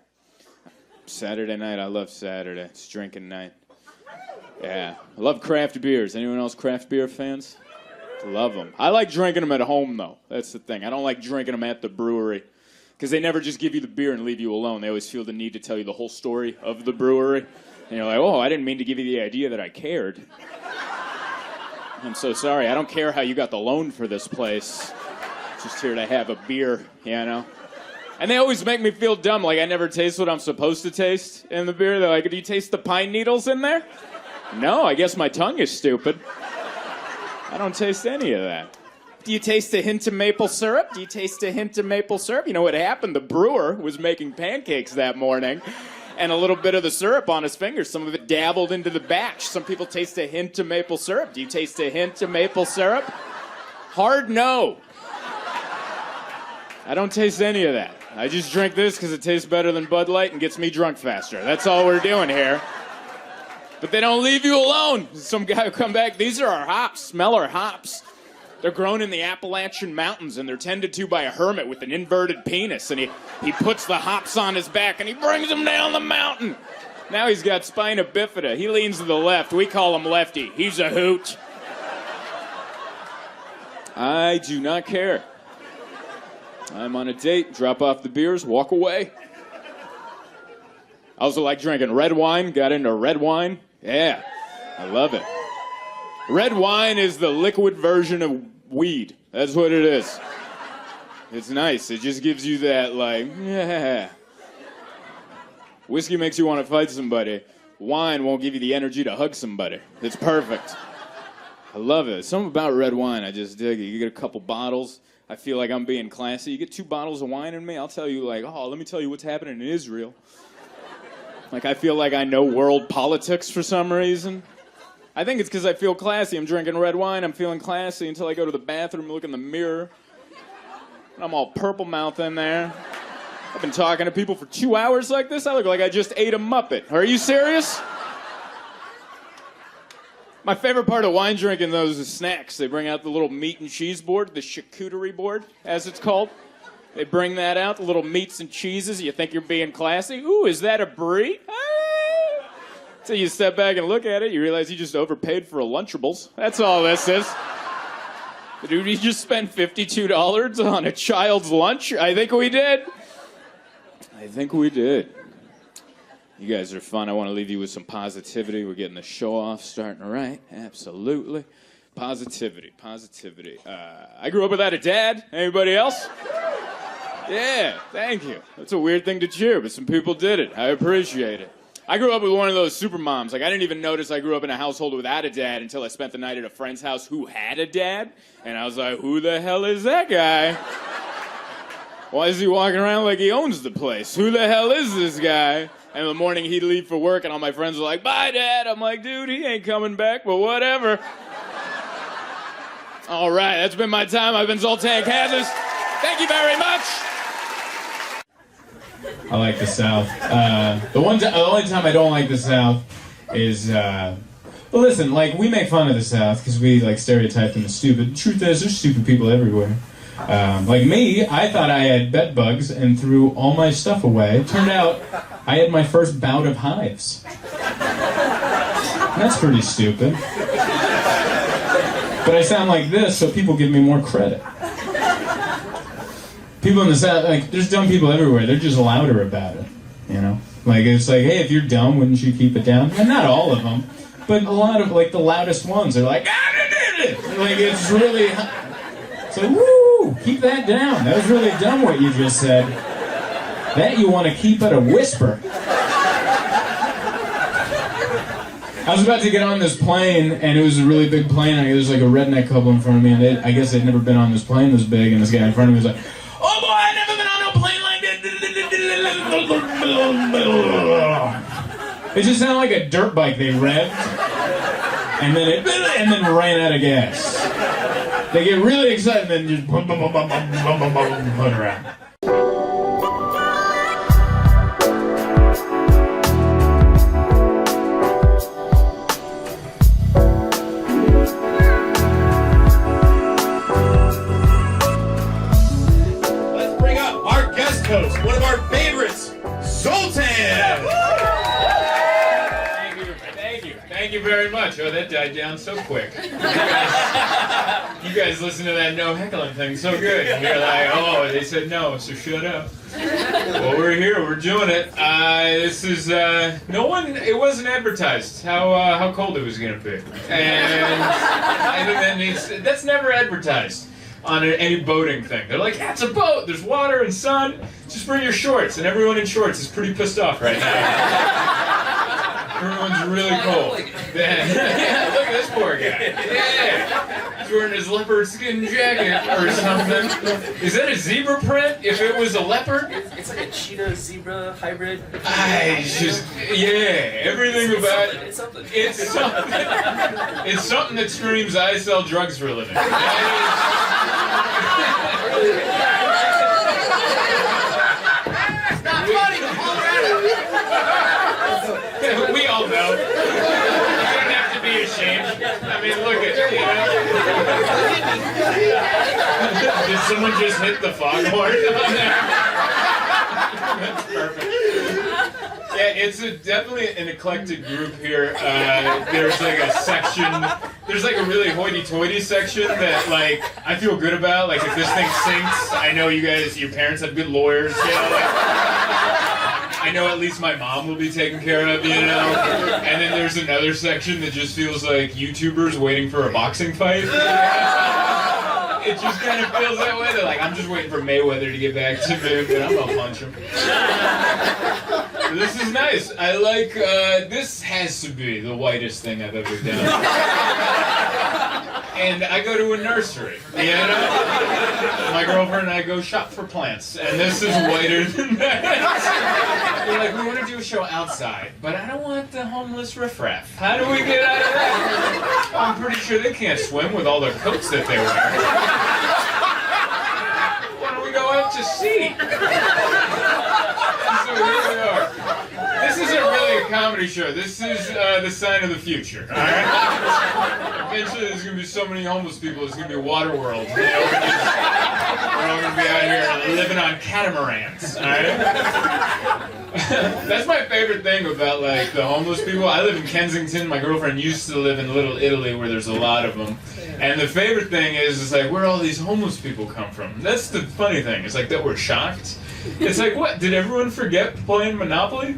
Saturday night, I love Saturday. It's drinking night. Yeah. I love craft beers. Anyone else craft beer fans? Love them. I like drinking them at home, though. That's the thing. I don't like drinking them at the brewery. Because they never just give you the beer and leave you alone. They always feel the need to tell you the whole story of the brewery. And you're like, oh, I didn't mean to give you the idea that I cared. I'm so sorry. I don't care how you got the loan for this place. Just here to have a beer, you know? And they always make me feel dumb, like I never taste what I'm supposed to taste in the beer. They're like, do you taste the pine needles in there? No, I guess my tongue is stupid. I don't taste any of that. Do you taste a hint of maple syrup? Do you taste a hint of maple syrup? You know what happened? The brewer was making pancakes that morning, and a little bit of the syrup on his fingers. Some of it dabbled into the batch. Some people taste a hint of maple syrup. Do you taste a hint of maple syrup? Hard no. I don't taste any of that. I just drink this because it tastes better than Bud Light and gets me drunk faster. That's all we're doing here. But they don't leave you alone. Some guy will come back. These are our hops. Smell our hops. They're grown in the Appalachian Mountains, and they're tended to by a hermit with an inverted penis. And he puts the hops on his back, and he brings them down the mountain. Now he's got spina bifida. He leans to the left. We call him Lefty. He's a hoot. I do not care. I'm on a date, drop off the beers, walk away. I also like drinking red wine. Got into red wine. Yeah, I love it. Red wine is the liquid version of weed. That's what it is. It's nice. It just gives you that, like, yeah. Whiskey makes you want to fight somebody. Wine won't give you the energy to hug somebody. It's perfect. I love it. Something about red wine, I just dig it. You get a couple bottles. I feel like I'm being classy. You get 2 bottles of wine in me, I'll tell you, like, oh, let me tell you what's happening in Israel. Like, I feel like I know world politics for some reason. I think it's because I feel classy. I'm drinking red wine. I'm feeling classy until I go to the bathroom and look in the mirror. And I'm all purple mouth in there. I've been talking to people for 2 hours like this. I look like I just ate a Muppet. Are you serious? My favorite part of wine drinking, though, is the snacks. They bring out the little meat and cheese board, the charcuterie board, as it's called. They bring that out, the little meats and cheeses. You think you're being classy. Ooh, is that a brie? Ah! So you step back and look at it, you realize you just overpaid for a Lunchables. That's all this is. Dude, you just spent $52 on a child's lunch? I think we did. You guys are fun. I want to leave you with some positivity. We're getting the show off starting right. Absolutely. Positivity. I grew up without a dad. Anybody else? Yeah, thank you. That's a weird thing to cheer, but some people did it. I appreciate it. I grew up with one of those super moms. Like, I didn't even notice I grew up in a household without a dad until I spent the night at a friend's house who had a dad. And I was like, who the hell is that guy? Why is he walking around like he owns the place? Who the hell is this guy? And in the morning, he'd leave for work, and all my friends were like, bye, Dad. I'm like, dude, he ain't coming back, but whatever. All right, that's been my time. I've been Zoltan Kaszas. Thank you very much. I like the South. The only time I don't like the South is, well, listen, like, we make fun of the South because we, like, stereotype them as stupid. The truth is, there's stupid people everywhere. Like me, I thought I had bed bugs and threw all my stuff away. It turned out I had my first bout of hives. That's pretty stupid. But I sound like this, so people give me more credit. People in the South, like, there's dumb people everywhere. They're just louder about it, you know? Like, it's like, hey, if you're dumb, wouldn't you keep it down? And not all of them, but a lot of, like, the loudest ones are like, ah, like, it's really, it's like, woo! Keep that down. That was really dumb what you just said. That you want to keep at a whisper. I was about to get on this plane, and it was a really big plane. There was like a redneck couple in front of me, and I guess they'd never been on this plane this big, and this guy in front of me was like, "Oh boy, I've never been on no plane like that." It just sounded like a dirt bike they revved, and then ran out of gas. They get really excited, and then just boom, boom, boom, boom, boom, boom, boom, boom, boom, around. One of our favorites, Zoltan! Thank you very much. Oh, that died down so quick. You guys listen to that no heckling thing so good. You're like, oh, they said no, so shut up. Well, we're here, we're doing it. This is, it wasn't advertised how cold it was gonna be. And I think that means, that's never advertised on any boating thing. They're like, yeah, it's a boat, there's water and sun, just bring your shorts. And everyone in shorts is pretty pissed off right now. Everyone's really cold. Yeah, look at this poor guy. Yeah. He's wearing his leopard skin jacket or something. Is that a zebra print if it was a leopard? It's like a cheetah-zebra hybrid. Everything about it. It's something. It's something. It's something that screams, I sell drugs for a living. It's not funny, Colorado. We all know. You don't have to be ashamed. I mean, look at Did someone just hit the foghorn on there? That's perfect. Yeah, it's definitely an eclectic group here. There's like a section, there's like a really hoity-toity section that like I feel good about. Like if this thing sinks, I know you guys, your parents have good lawyers, you know. Like, I know at least my mom will be taken care of, you know. And then there's another section that just feels like YouTubers waiting for a boxing fight. It just kind of feels that way. They're like, I'm just waiting for Mayweather to get back to me, but I'm gonna punch him. So this is nice. I like, this has to be the whitest thing I've ever done. And I go to a nursery, you know? My girlfriend and I go shop for plants, and this is whiter than that. We're like, we want to do a show outside, but I don't want the homeless riffraff. How do we get out of that? I'm pretty sure they can't swim with all the coats that they wear. Why don't we go out to sea? So here we are. This isn't really a comedy show. This is the sign of the future, all right? Eventually there's going to be so many homeless people, it's going to be Waterworld. You know, we're all going to be out here living on catamarans, all right? That's my favorite thing about, like, the homeless people. I live in Kensington. My girlfriend used to live in Little Italy, where there's a lot of them. And the favorite thing is like, where all these homeless people come from. That's the funny thing. It's like that we're shocked. It's like, what? Did everyone forget playing Monopoly?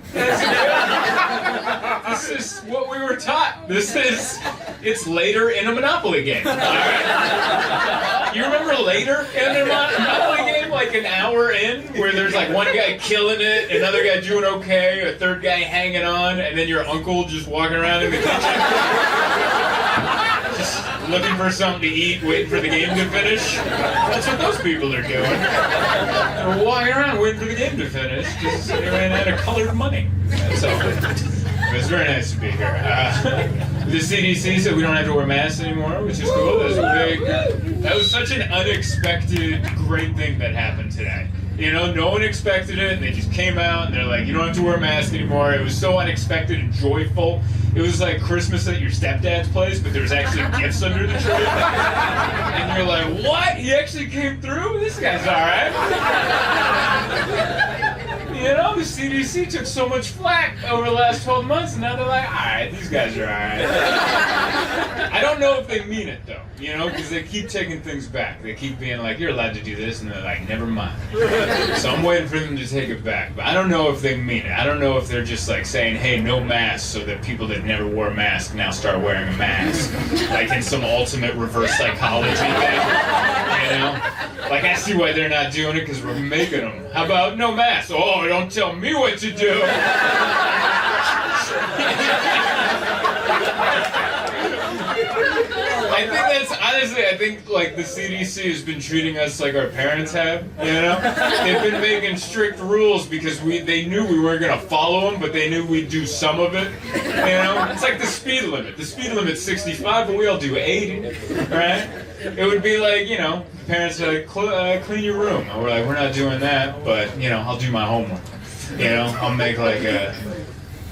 This is what we were taught. It's later in a Monopoly game. All right? You remember later in a Monopoly game, like an hour in, where there's like one guy killing it, another guy doing okay, a third guy hanging on, and then your uncle just walking around in the kitchen, just looking for something to eat, waiting for the game to finish. That's what those people are doing. They're walking around waiting for the game to finish because they ran out of colored money. So it was very nice to be here. The CDC said we don't have to wear masks anymore, which is cool. That was such an unexpected, great thing that happened today. You know, no one expected it, and they just came out, and they're like, you don't have to wear a mask anymore. It was so unexpected and joyful. It was like Christmas at your stepdad's place, but there's actually gifts under the tree. And you're like, what? He actually came through? This guy's alright. You know, the CDC took so much flack over the last 12 months, and now they're like, alright, these guys are alright. I don't know if they mean it though, you know, because they keep taking things back. They keep being like, you're allowed to do this, and they're like, never mind. So I'm waiting for them to take it back. But I don't know if they mean it. I don't know if they're just like saying, hey, no mask, so that people that never wore a mask now start wearing a mask. Like in some ultimate reverse psychology thing, you know? Like, I see why they're not doing it, because we're making them. How about no mask? Oh, don't tell me what to do. I think that's, honestly, I think like the CDC has been treating us like our parents have, you know? They've been making strict rules because they knew we weren't gonna follow them, but they knew we'd do some of it, you know? It's like the speed limit. The speed limit's 65, but we all do 80, right? It would be like, you know, parents are like, clean your room. And we're like, we're not doing that, but, you know, I'll do my homework. You know, I'll make like a,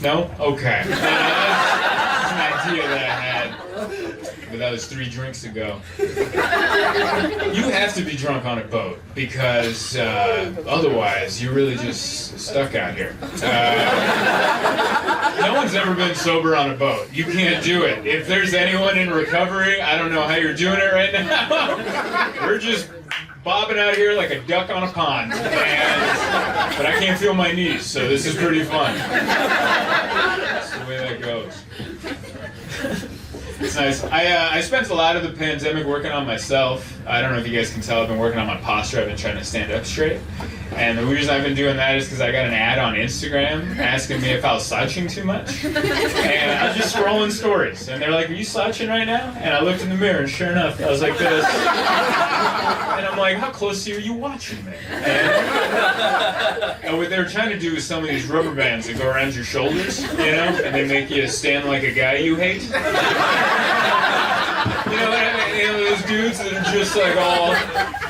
no? Okay. That's an idea that I had. But that was 3 drinks ago. You have to be drunk on a boat because otherwise you're really just stuck out here. No one's ever been sober on a boat. You can't do it. If there's anyone in recovery, I don't know how you're doing it right now. We're just bobbing out here like a duck on a pond. But I can't feel my knees, so this is pretty fun. That's the way that goes. It's nice. I spent a lot of the pandemic working on myself. I don't know if you guys can tell, I've been working on my posture. I've been trying to stand up straight. And the reason I've been doing that is because I got an ad on Instagram asking me if I was slouching too much. And I was just scrolling stories. And they're like, are you slouching right now? And I looked in the mirror, and sure enough, I was like this. And I'm like, how closely are you watching me? And what they were trying to do is some of these rubber bands that go around your shoulders, you know? And they make you stand like a guy you hate. You know what I mean? You know, those dudes that are just like all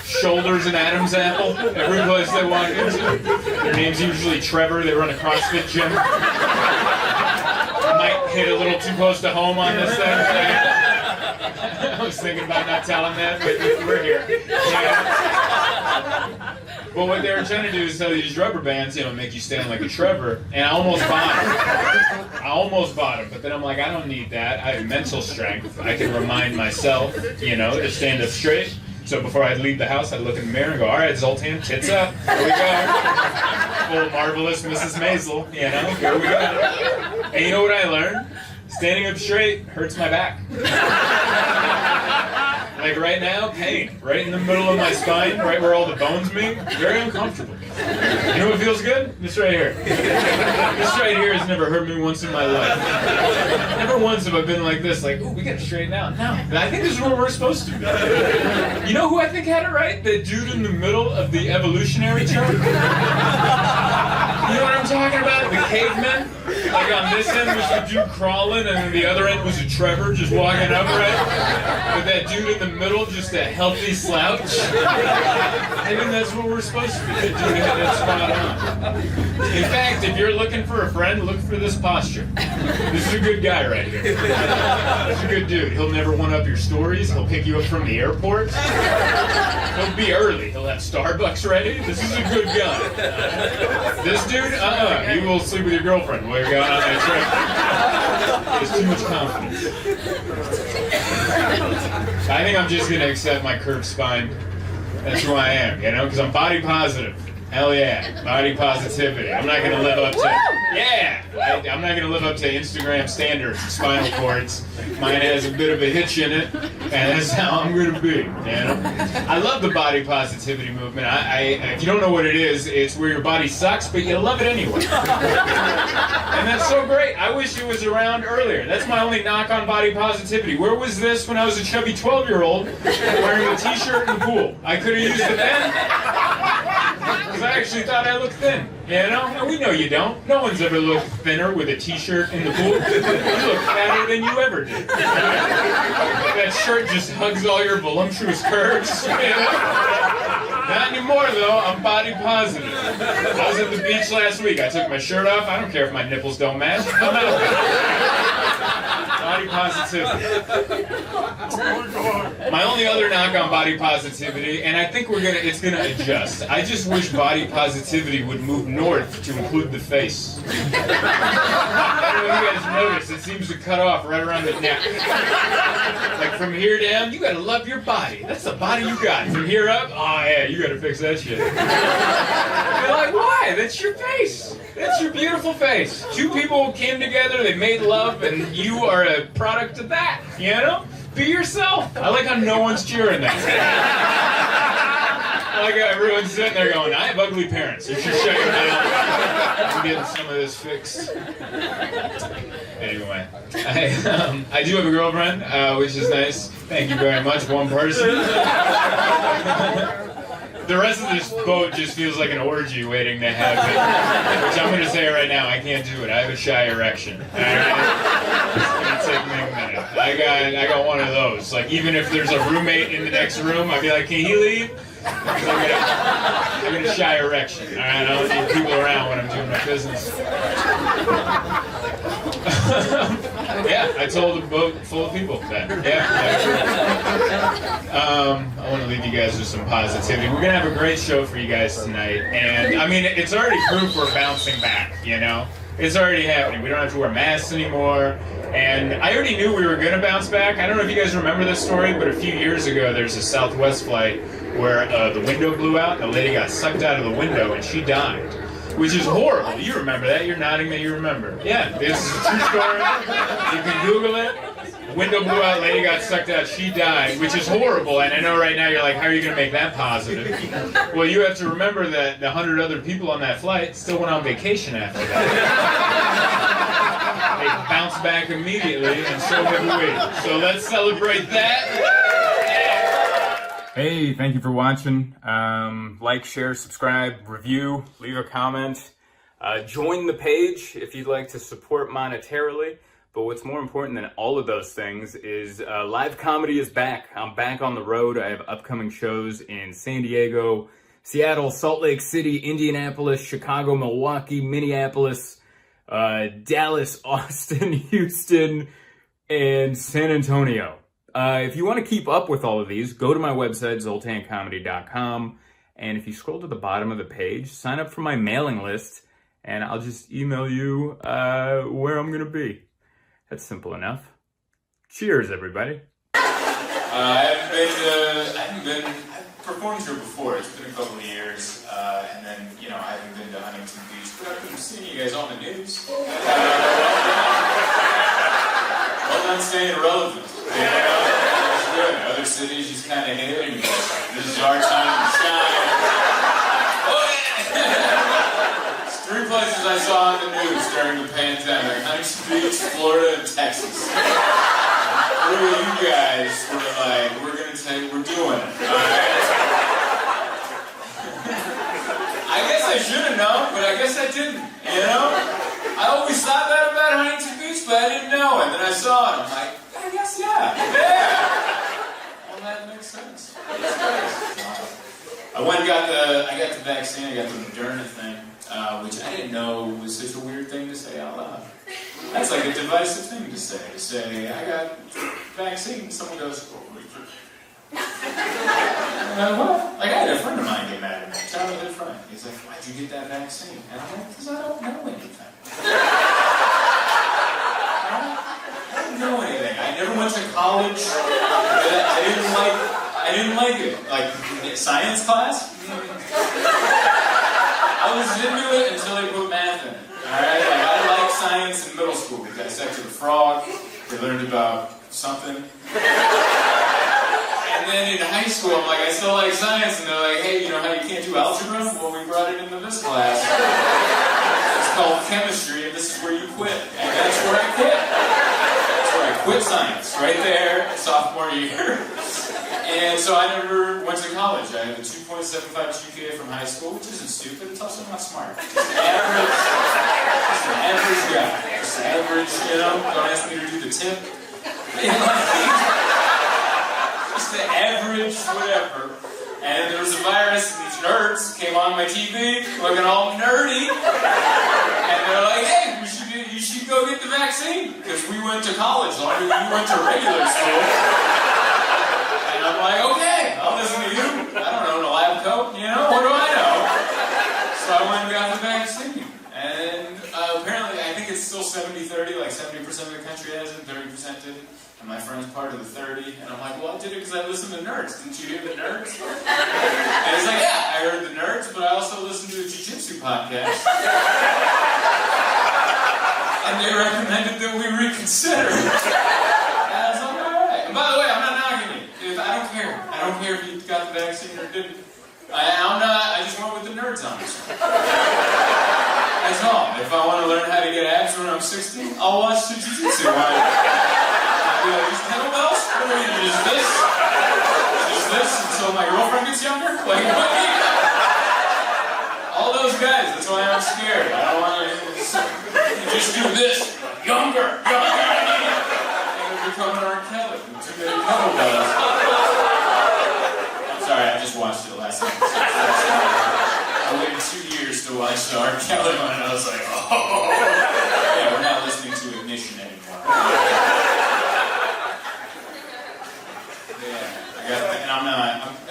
shoulders and Adam's apple every place they walk into. Their name's usually Trevor. They run a CrossFit gym. Might hit a little too close to home on this thing. I was thinking about not telling that, but we're here. Yeah. But what they were trying to do is sell these rubber bands, you know, make you stand like a Trevor, and I almost bought them. But then I'm like, I don't need that. I have mental strength. I can remind myself, you know, to stand up straight. So before I'd leave the house, I'd look in the mirror and go, all right, Zoltan, tits up. Here we go. Full marvelous Mrs. Maisel, you know, here we go. And you know what I learned? Standing up straight hurts my back. Like right now, pain. Right in the middle of my spine, right where all the bones meet. Very uncomfortable. You know what feels good? This right here. This right here has never hurt me once in my life. Never once have I been like this, like, ooh, we gotta straighten out. No. I think this is where we're supposed to be. You know who I think had it right? That dude in the middle of the evolutionary chart? You know what I'm talking about? The cavemen? Like on this end was the dude crawling, and then the other end was a Trevor just walking upright. But that dude in the middle, just a healthy slouch. I think that's what we're supposed to be. The dude had that spot on. In fact, if you're looking for a friend, look for this posture. This is a good guy right here. This is a good dude. He'll never one-up your stories. He'll pick you up from the airport. He'll be early. He'll have Starbucks ready. This is a good guy. This dude, he will sleep with your girlfriend while you're going on that trip. There's too much confidence. I think I'm just gonna accept my curved spine. That's who I am, you know, because I'm body positive. Hell yeah, body positivity. I'm not gonna live up to, I'm not gonna live up to Instagram standards, spinal cords. Mine has a bit of a hitch in it, and that's how I'm gonna be, you know? I love the body positivity movement. If you don't know what it is, it's where your body sucks, but you love it anyway. And that's so great. I wish it was around earlier. That's my only knock on body positivity. Where was this when I was a chubby 12-year-old wearing a t-shirt in the pool? I could have used it then. Because I actually thought I looked thin, you know? And we know you don't. No one's ever looked thinner with a t-shirt in the pool. You look fatter than you ever did. That shirt just hugs all your voluptuous curves, you know? Not anymore, though. I'm body positive. I was at the beach last week. I took my shirt off. I don't care if my nipples don't match. I'm out. Body body positivity. My only other knock on body positivity, and I think it's gonna adjust. I just wish body positivity would move north to include the face. I don't know if you guys notice, it seems to cut off right around the neck. Like from here down, you gotta love your body. That's the body you got. From here up, oh yeah, you gotta fix that shit. You're like, why? That's your face. That's your beautiful face. Two people came together, they made love, and you are a product of that, you know? Be yourself. I like how no one's cheering that. I like how everyone's sitting there going, I have ugly parents. You should shut your mouth. I'm getting some of this fixed. Anyway, I do have a girlfriend, which is nice. Thank you very much, one person. The rest of this boat just feels like an orgy waiting to happen. Which I'm going to say right now, I can't do it. I have a shy erection. Alright? It's going to take me a minute. I got one of those. Like, even if there's a roommate in the next room, I'd be like, can he leave? I got a shy erection. Alright? I don't need people around when I'm doing my business. Yeah, I told a boat full of people that. Yeah. I want to leave you guys with some positivity. We're gonna have a great show for you guys tonight, and I mean, it's already proof we're bouncing back. You know, it's already happening. We don't have to wear masks anymore, and I already knew we were gonna bounce back. I don't know if you guys remember this story, but a few years ago, there's a Southwest flight where the window blew out. The lady got sucked out of the window, and she died. Which is horrible. You remember that. You're nodding that you remember. Yeah, this is a true story. You can Google it. The window blew out, lady got sucked out, she died, which is horrible. And I know right now you're like, how are you going to make that positive? Well, you have to remember that the 100 other people on that flight still went on vacation after that. They bounced back immediately, and so have we. So let's celebrate that. Hey, thank you for watching. Like, share, subscribe, review, leave a comment. Join the page if you'd like to support monetarily. But what's more important than all of those things is live comedy is back. I'm back on the road. I have upcoming shows in San Diego, Seattle, Salt Lake City, Indianapolis, Chicago, Milwaukee, Minneapolis, Dallas, Austin, Houston, and San Antonio. If you want to keep up with all of these, go to my website, zoltancomedy.com, and if you scroll to the bottom of the page, sign up for my mailing list, and I'll just email you where I'm going to be. That's simple enough. Cheers, everybody. I've performed here before. It's been a couple of years, and then, you know, I haven't been to Huntington Beach, but I've been seeing you guys on the news. Well done staying relevant. Yeah. Good. Other cities just kind of hit and this is our time to shine. Oh, yeah. It's 3 places I saw on the news during the pandemic: Huntington Beach, Florida, and Texas. 3 of you guys were like, we're doing it. Alright? I guess I should have known, but I guess I didn't, you know? I always thought that about Huntington Beach, but I didn't know it. And then I saw it, I'm like, I guess, yeah. Well, that makes sense. I went and got the vaccine, I got the Moderna thing, which I didn't know was such a weird thing to say out loud. That's like a divisive thing to say, I got vaccine, someone goes, oh, what? Like, I had a friend of mine get mad at me, a childhood friend. He's like, why'd you get that vaccine? And I'm like, because I don't know anything. I don't know anything. I never went to college. I didn't like it. Like, science class? I was into it until they put math in it. Alright? Like, I liked science in middle school. We dissected a frog. We learned about something. And then in high school, I'm like, I still like science. And they're like, hey, you know how you can't do algebra? Well, we brought it into this class. It's called chemistry, and this is where you quit. And that's where I quit. That's where I quit science, right there, sophomore year. And so I never went to college. I have a 2.75 GPA from high school, which isn't stupid. It's also not smart. Just an average guy. Just average, you know. Don't ask me to do the tip. Just the average, whatever. And there was a virus, and these nerds came on my TV, looking all nerdy. And they're like, hey, you should should go get the vaccine, because we went to college longer than you went to regular school. And I'm like, okay, I'll listen to you. I don't know, in a lab coat, you know, what do I know? So I went and got the vaccine. And apparently, I think it's still 70-30, like 70% of the country has it, 30% didn't. And my friend's part of the 30, and I'm like, well, I did it because I listened to Nerds. Didn't you hear the Nerds? And he's like, yeah, I heard the Nerds, but I also listened to the Jiu-Jitsu podcast. And they recommended that we reconsider. And I was like, all right. And by the way, I'm not knocking you. I don't care. I don't care if you got the vaccine or didn't. I just went with the Nerds on this one. That's all. If I want to learn how to get abs when I'm 60, I'll watch the Jiu-Jitsu. Just kettlebells? What are we gonna do? Just this? Just this until my girlfriend gets younger? Like, what? All those guys, that's why I'm scared. I don't want to just do this. Younger! You're becoming R. Kelly. Too many kettlebells. I'm sorry, I just watched it last night. I waited 2 years to watch the R. Kelly one, and I was like, oh. Yeah, we're not listening to Ignition anymore. And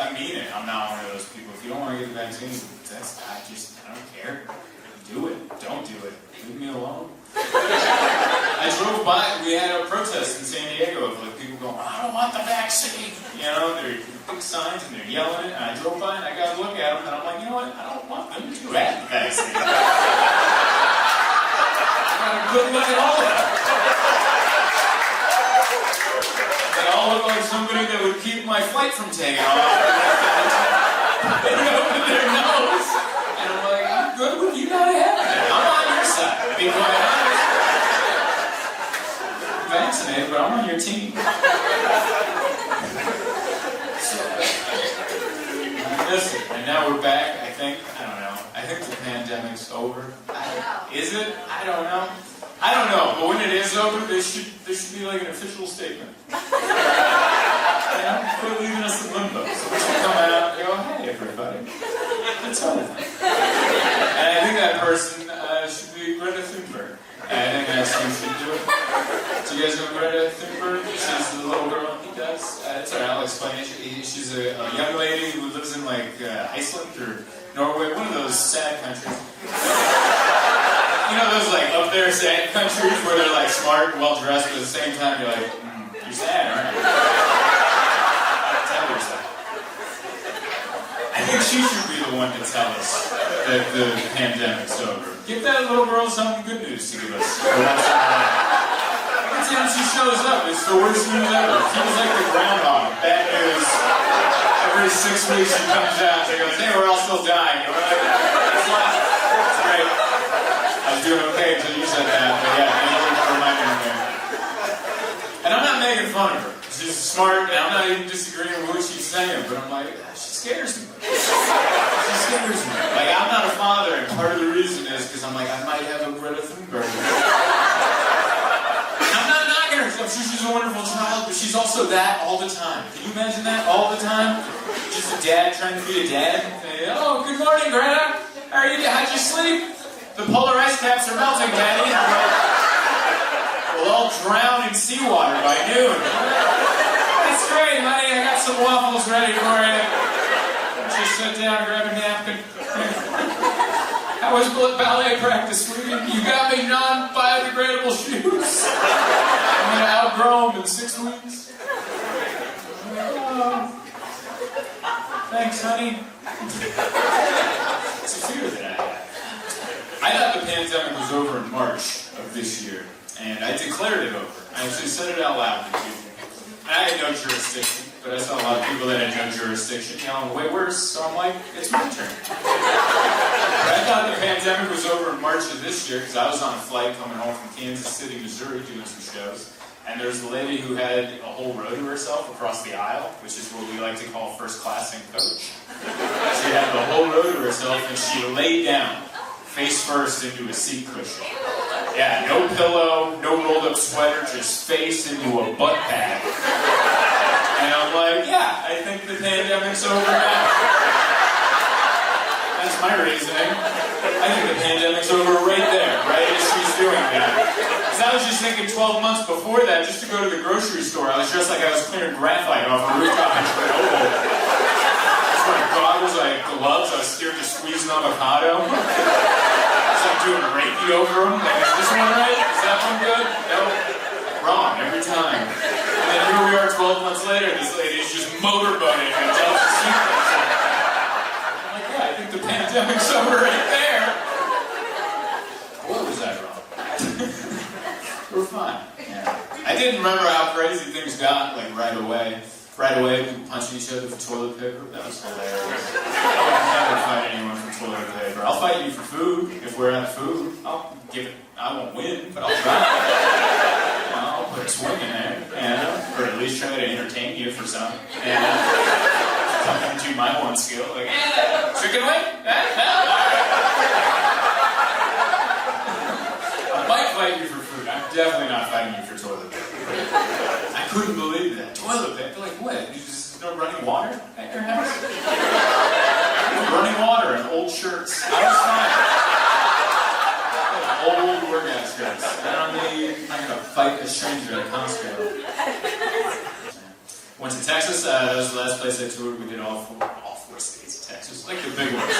I mean it. I'm not one of those people. If you don't want to get the vaccine, I don't care. Do it. Don't do it. Leave me alone. I drove by, we had a protest in San Diego of like people going, I don't want the vaccine. You know, they're big signs and they're yelling it. And I drove by and I got to look at them and I'm like, you know what? I don't want them to have the vaccine. I got a good look at all of them. They all look like somebody that would keep my flight from taking off. They open their nose. And I'm like, I'm good with you, gotta have it. I'm on your side, to be quite honest. I'm vaccinated, but I'm on your team. So, listen, and now we're back, I think. I don't know. I think the pandemic's over. Is it? I don't know. I don't know, but when it is over, there should be like an official statement. You know, quit leaving us in limbo. So we should come out and go, hey everybody, it's over. And I think that person should be Greta Thunberg. And I think that's who should do it. Do you guys know Greta Thunberg? She's the little girl. He does. It's alright, I'll explain it. She's a young lady who lives in like Iceland or Norway, one of those sad countries. You know those like up there sad countries where they're like smart and well dressed, but at the same time you're like, you're sad, aren't you? Tell yourself. I think she should be the one to tell us that the pandemic's over. Give that little girl some good news to give us. Every time she shows up, it's the worst news ever. It feels like the groundhog. Bad news. Every 6 weeks she comes out, she goes, hey, we're all still dying. And we're like, it's great. I was doing okay until you said that, but yeah, thank you for reminding me there. And I'm not making fun of her. She's smart, and I'm not even disagreeing with what she's saying, but I'm like, she scares me. She scares me. Like, I'm not a father, and part of the reason is because I'm like, I might have a Greta Thunberg. I'm not knocking her. I'm sure she's a wonderful child, but she's also that all the time. Can you imagine that all the time? Just a dad trying to be a dad. And, oh, good morning, Greta. How are you? How'd you sleep? The polar ice caps are melting, Daddy. We'll all drown in seawater by noon. That's great, honey. I got some waffles ready for you. Just sit down, grab a napkin. How was ballet practice, sweetie? You got me non-biodegradable shoes. I'm going to outgrow them in 6 weeks. Oh. Thanks, honey. It's a fear that I have. I thought the pandemic was over in March of this year, and I declared it over. I actually said it out loud to people. I had no jurisdiction, but I saw a lot of people that had no jurisdiction yelling way worse, so I'm like, it's my turn. But I thought the pandemic was over in March of this year, because I was on a flight coming home from Kansas City, Missouri, doing some shows, and there's a lady who had a whole row to herself across the aisle, which is what we like to call first class in coach. She had the whole row to herself, and she laid down face first into a seat cushion. Yeah, no pillow, no rolled up sweater, just face into a butt pad. And I'm like, yeah, I think the pandemic's over now. That's my reasoning. I think the pandemic's over right there, right as she's doing that. Because I was just thinking 12 months before that, just to go to the grocery store, I was dressed like I was clearing graphite off a rooftop in Chernobyl. Just wearing goggles, I had gloves, I was scared to squeeze an avocado. I was like doing Reiki over them. Like, is this one right? Is that one good? No. Wrong, every time. And then here we are 12 months later, this lady's just motorboating and tells us secrets. I'm like, yeah, I think the pandemic's over right there. What was I wrong? We're fine. Yeah. I didn't remember how crazy things got, like, right away. Right away, people punching each other for toilet paper. That was hilarious. I would never fight anyone for toilet paper. I'll fight you for food. If we're out of food, I'll give it. I won't win, but I'll try. I'll put a swing in there, or at least try to entertain you for some. Something to my one skill, like, chicken wing? I might fight you for food. I'm definitely not fighting you for toilet paper. I couldn't believe that. Toilet paper? Like what? You just no running water at your house? Running water and old shirts. I was fine. Old workout shirts. I'm not gonna fight a stranger at Costco. Went to Texas. That was the last place I toured. We did all four states of Texas, like the big ones.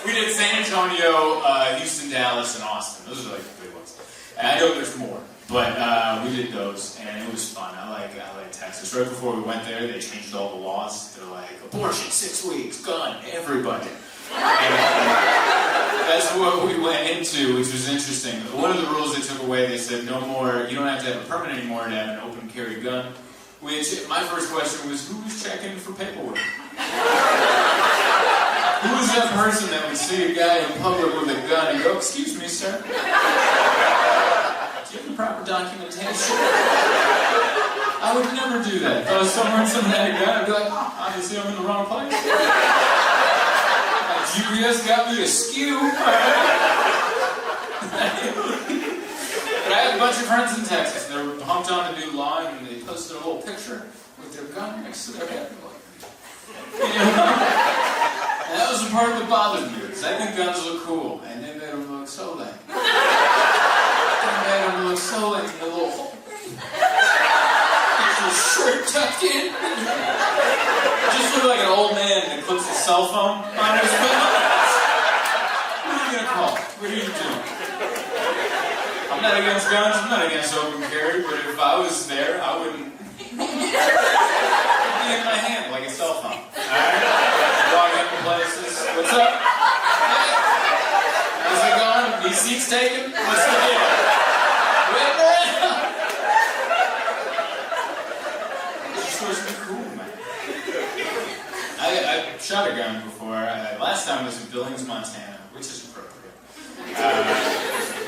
We did San Antonio, Houston, Dallas, and Austin. Those are like the big ones. And I know there's more, but we did those, and it was fun. I like Texas. Right before we went there, they changed all the laws. They're like, abortion, 6 weeks, gun, everybody. And that's what we went into, which was interesting. One of the rules they took away, they said no more, you don't have to have a permit anymore to have an open carry gun. Which, my first question was, who was checking for paperwork? Who was that person that would see a guy in public with a gun and go, excuse me, sir? Do you have the proper documentation? I would never do that. If I was somewhere and someone had a gun, I'd be like, obviously I'm in the wrong place. GPS got me askew. But I had a bunch of friends in Texas. They were pumped on the new law, and they posted a little picture with their gun next to their head. And that was the part that bothered me, because I think guns look cool, and they made them look so lame. They made them look so lame, the little hole. Little shirt tucked in. Just looked like an old man that clips his cell phone on his belt. What are you gonna call? What are you doing? I'm not against guns, I'm not against open carry, but if I was there, I wouldn't. It'd be in my hand like a cell phone. Alright? Walk into places. What's up? Hey. Is it gone? These seats taken? What's the deal? Waiting around. It's supposed to be cool, man. I shot a gun before. Last time was in Billings, Montana, which is appropriate.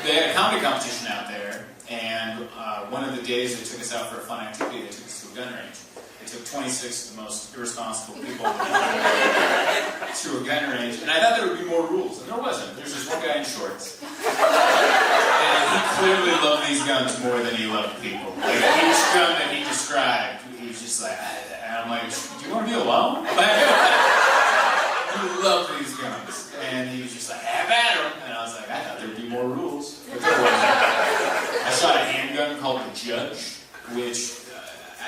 They had a comedy competition out there, and one of the days they took us out for a fun activity. They took us to a gun range. They took 26 of the most irresponsible people to a gun range, and I thought there would be more rules, and there wasn't. There's just one guy in shorts. And he clearly loved these guns more than he loved people. Like, each gun that he described, he was just like, and I'm like, do you want to be alone? He loved these guns. And he was just like, have at him. And I was like, I thought there'd be more rules. But there wasn't. I shot a handgun called the Judge, which I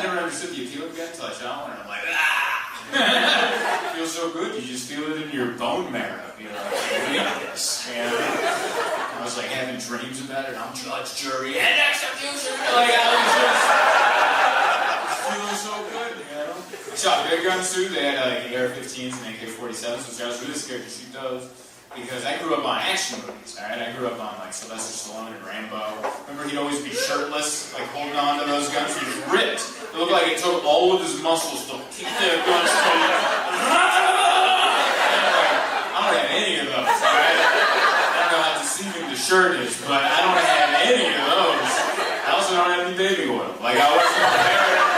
never understood the appeal of the gun until I shot one. And I'm like, it feels so good. You just feel it in your bone marrow. You know, weakness. And I was like having dreams about it. I'm judge, jury, and execution. Like I was just feeling so good, you know. I shot big guns too. They had like AR-15s and AK-47s, which I was really scared to shoot those because I grew up on action movies. All right, I grew up on like Sylvester Stallone and Rambo. Remember, he'd always be shirtless, like holding on to those guns. He was ripped. It looked like it took all of his muscles to keep the guns straight. I don't have any of those. All right, I don't know how deceiving the shirt is, but I don't have any of those. I also don't have any baby oil. Like I wasn't prepared.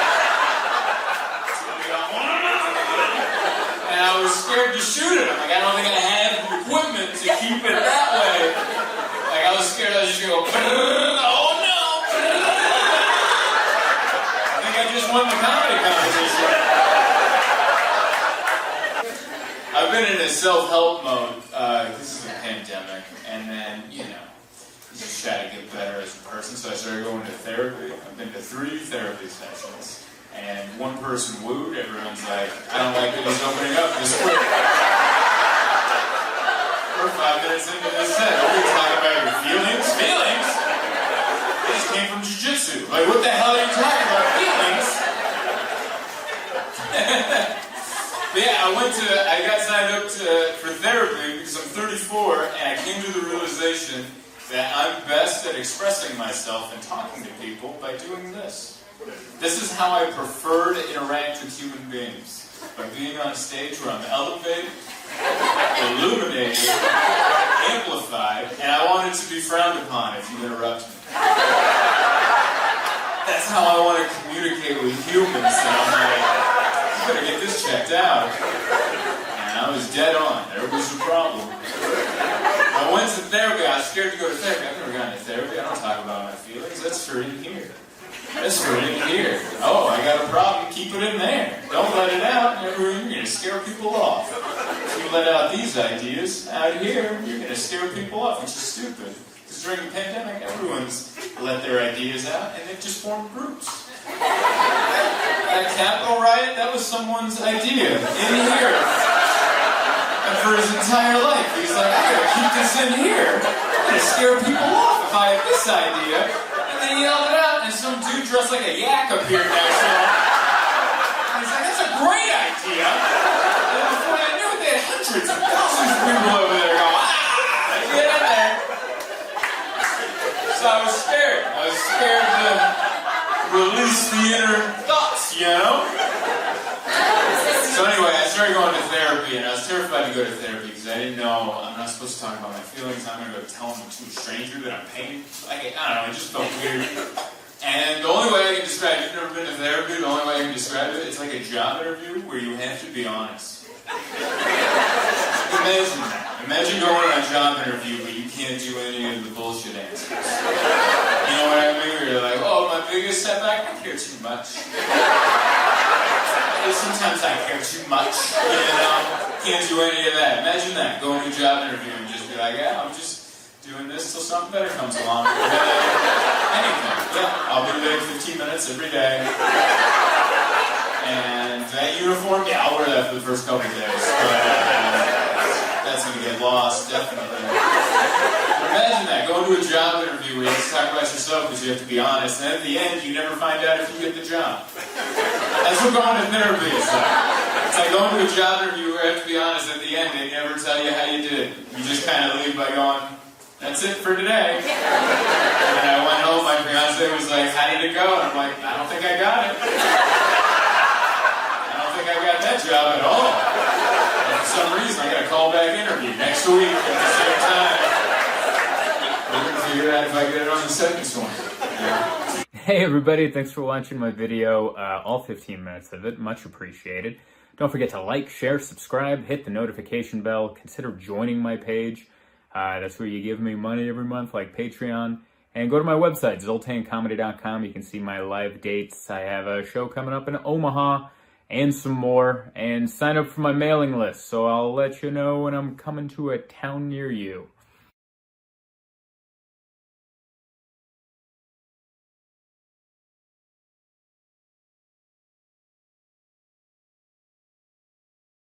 And I was scared to shoot it. I'm like, I don't think I have the equipment to keep it that way. Like, I was scared I was just gonna go, oh no! I think I just won the comedy competition. I've been in a self-help mode try to get better as a person, so I started going to therapy. I've been to 3 therapy sessions. And one person wooed, everyone's like, I don't like that he's opening up this quick. We're 5 minutes into this set. What are you talking about your feelings? Feelings? They just came from jiu-jitsu. Like, what the hell are you talking about? Feelings? But yeah, I got signed up for therapy because I'm 34, and I came to the realization that I'm best at expressing myself and talking to people by doing this. This is how I prefer to interact with human beings. By being on stage where I'm elevated, illuminated, amplified, and I want it to be frowned upon if you interrupt me. That's how I want to communicate with humans, and I'm like, you better get this checked out. And I was dead on. There was a problem. I went to therapy. I was scared to go to therapy. I've never gone to therapy. I don't talk about my feelings. That's for in here. That's for in here. Oh, I got a problem. Keep it in there. Don't let it out. You're going to scare people off. If you let out these ideas out here, you're going to scare people off, which is stupid. Because during the pandemic, everyone's let their ideas out, and they've just formed groups. That Capitol riot, that was someone's idea. In here. And for his entire life, he's like, I gotta keep this in here. I'm gonna scare people off if I have this idea. And then he yelled it out, and some dude dressed like a yak appeared next to him. And he's like, that's a great idea. And before I knew it, they had hundreds of thousands of people over there going, get in there. So I was scared. I was scared to release the inner thoughts, you know? So anyway, I started going to therapy, and I was terrified to go to therapy because I didn't know I'm not supposed to talk about my feelings. I'm going to go tell them to a stranger that I'm pain. Like, I don't know, it just felt weird. And the only way I can describe it, you've never been to therapy, the only way I can describe it, it's like a job interview where you have to be honest. Imagine that. Imagine going on a job interview, but you can't do any of the bullshit answers. You know what I mean? Where you're like, oh, my biggest setback, I care too much. Sometimes I care too much, you know? Can't do any of that. Imagine that, going to a job interview and just be like, yeah, I'm just doing this till something better comes along. Anything. Yeah, I'll be there 15 minutes every day. And that uniform, yeah, I'll wear that for the first couple of days. But that's going to get lost, definitely. Imagine that, going to a job interview where you have to talk about yourself because you have to be honest, and at the end, you never find out if you get the job. That's what going to therapy is like. It's like going to a job interview where you have to be honest, at the end, they never tell you how you did. You just kind of leave by going, that's it for today. And I went home, my fiance was like, how did it go? And I'm like, I don't think I got it. I don't think I got that job at all. And for some reason, I got a callback interview next week at the same time. We're going to figure out if I get it on the second one. Yeah. Hey everybody, thanks for watching my video, all 15 minutes of it, much appreciated. Don't forget to like, share, subscribe, hit the notification bell, consider joining my page. That's where you give me money every month, like Patreon. And go to my website, zoltancomedy.com. You can see my live dates. I have a show coming up in Omaha and some more. And sign up for my mailing list, so I'll let you know when I'm coming to a town near you.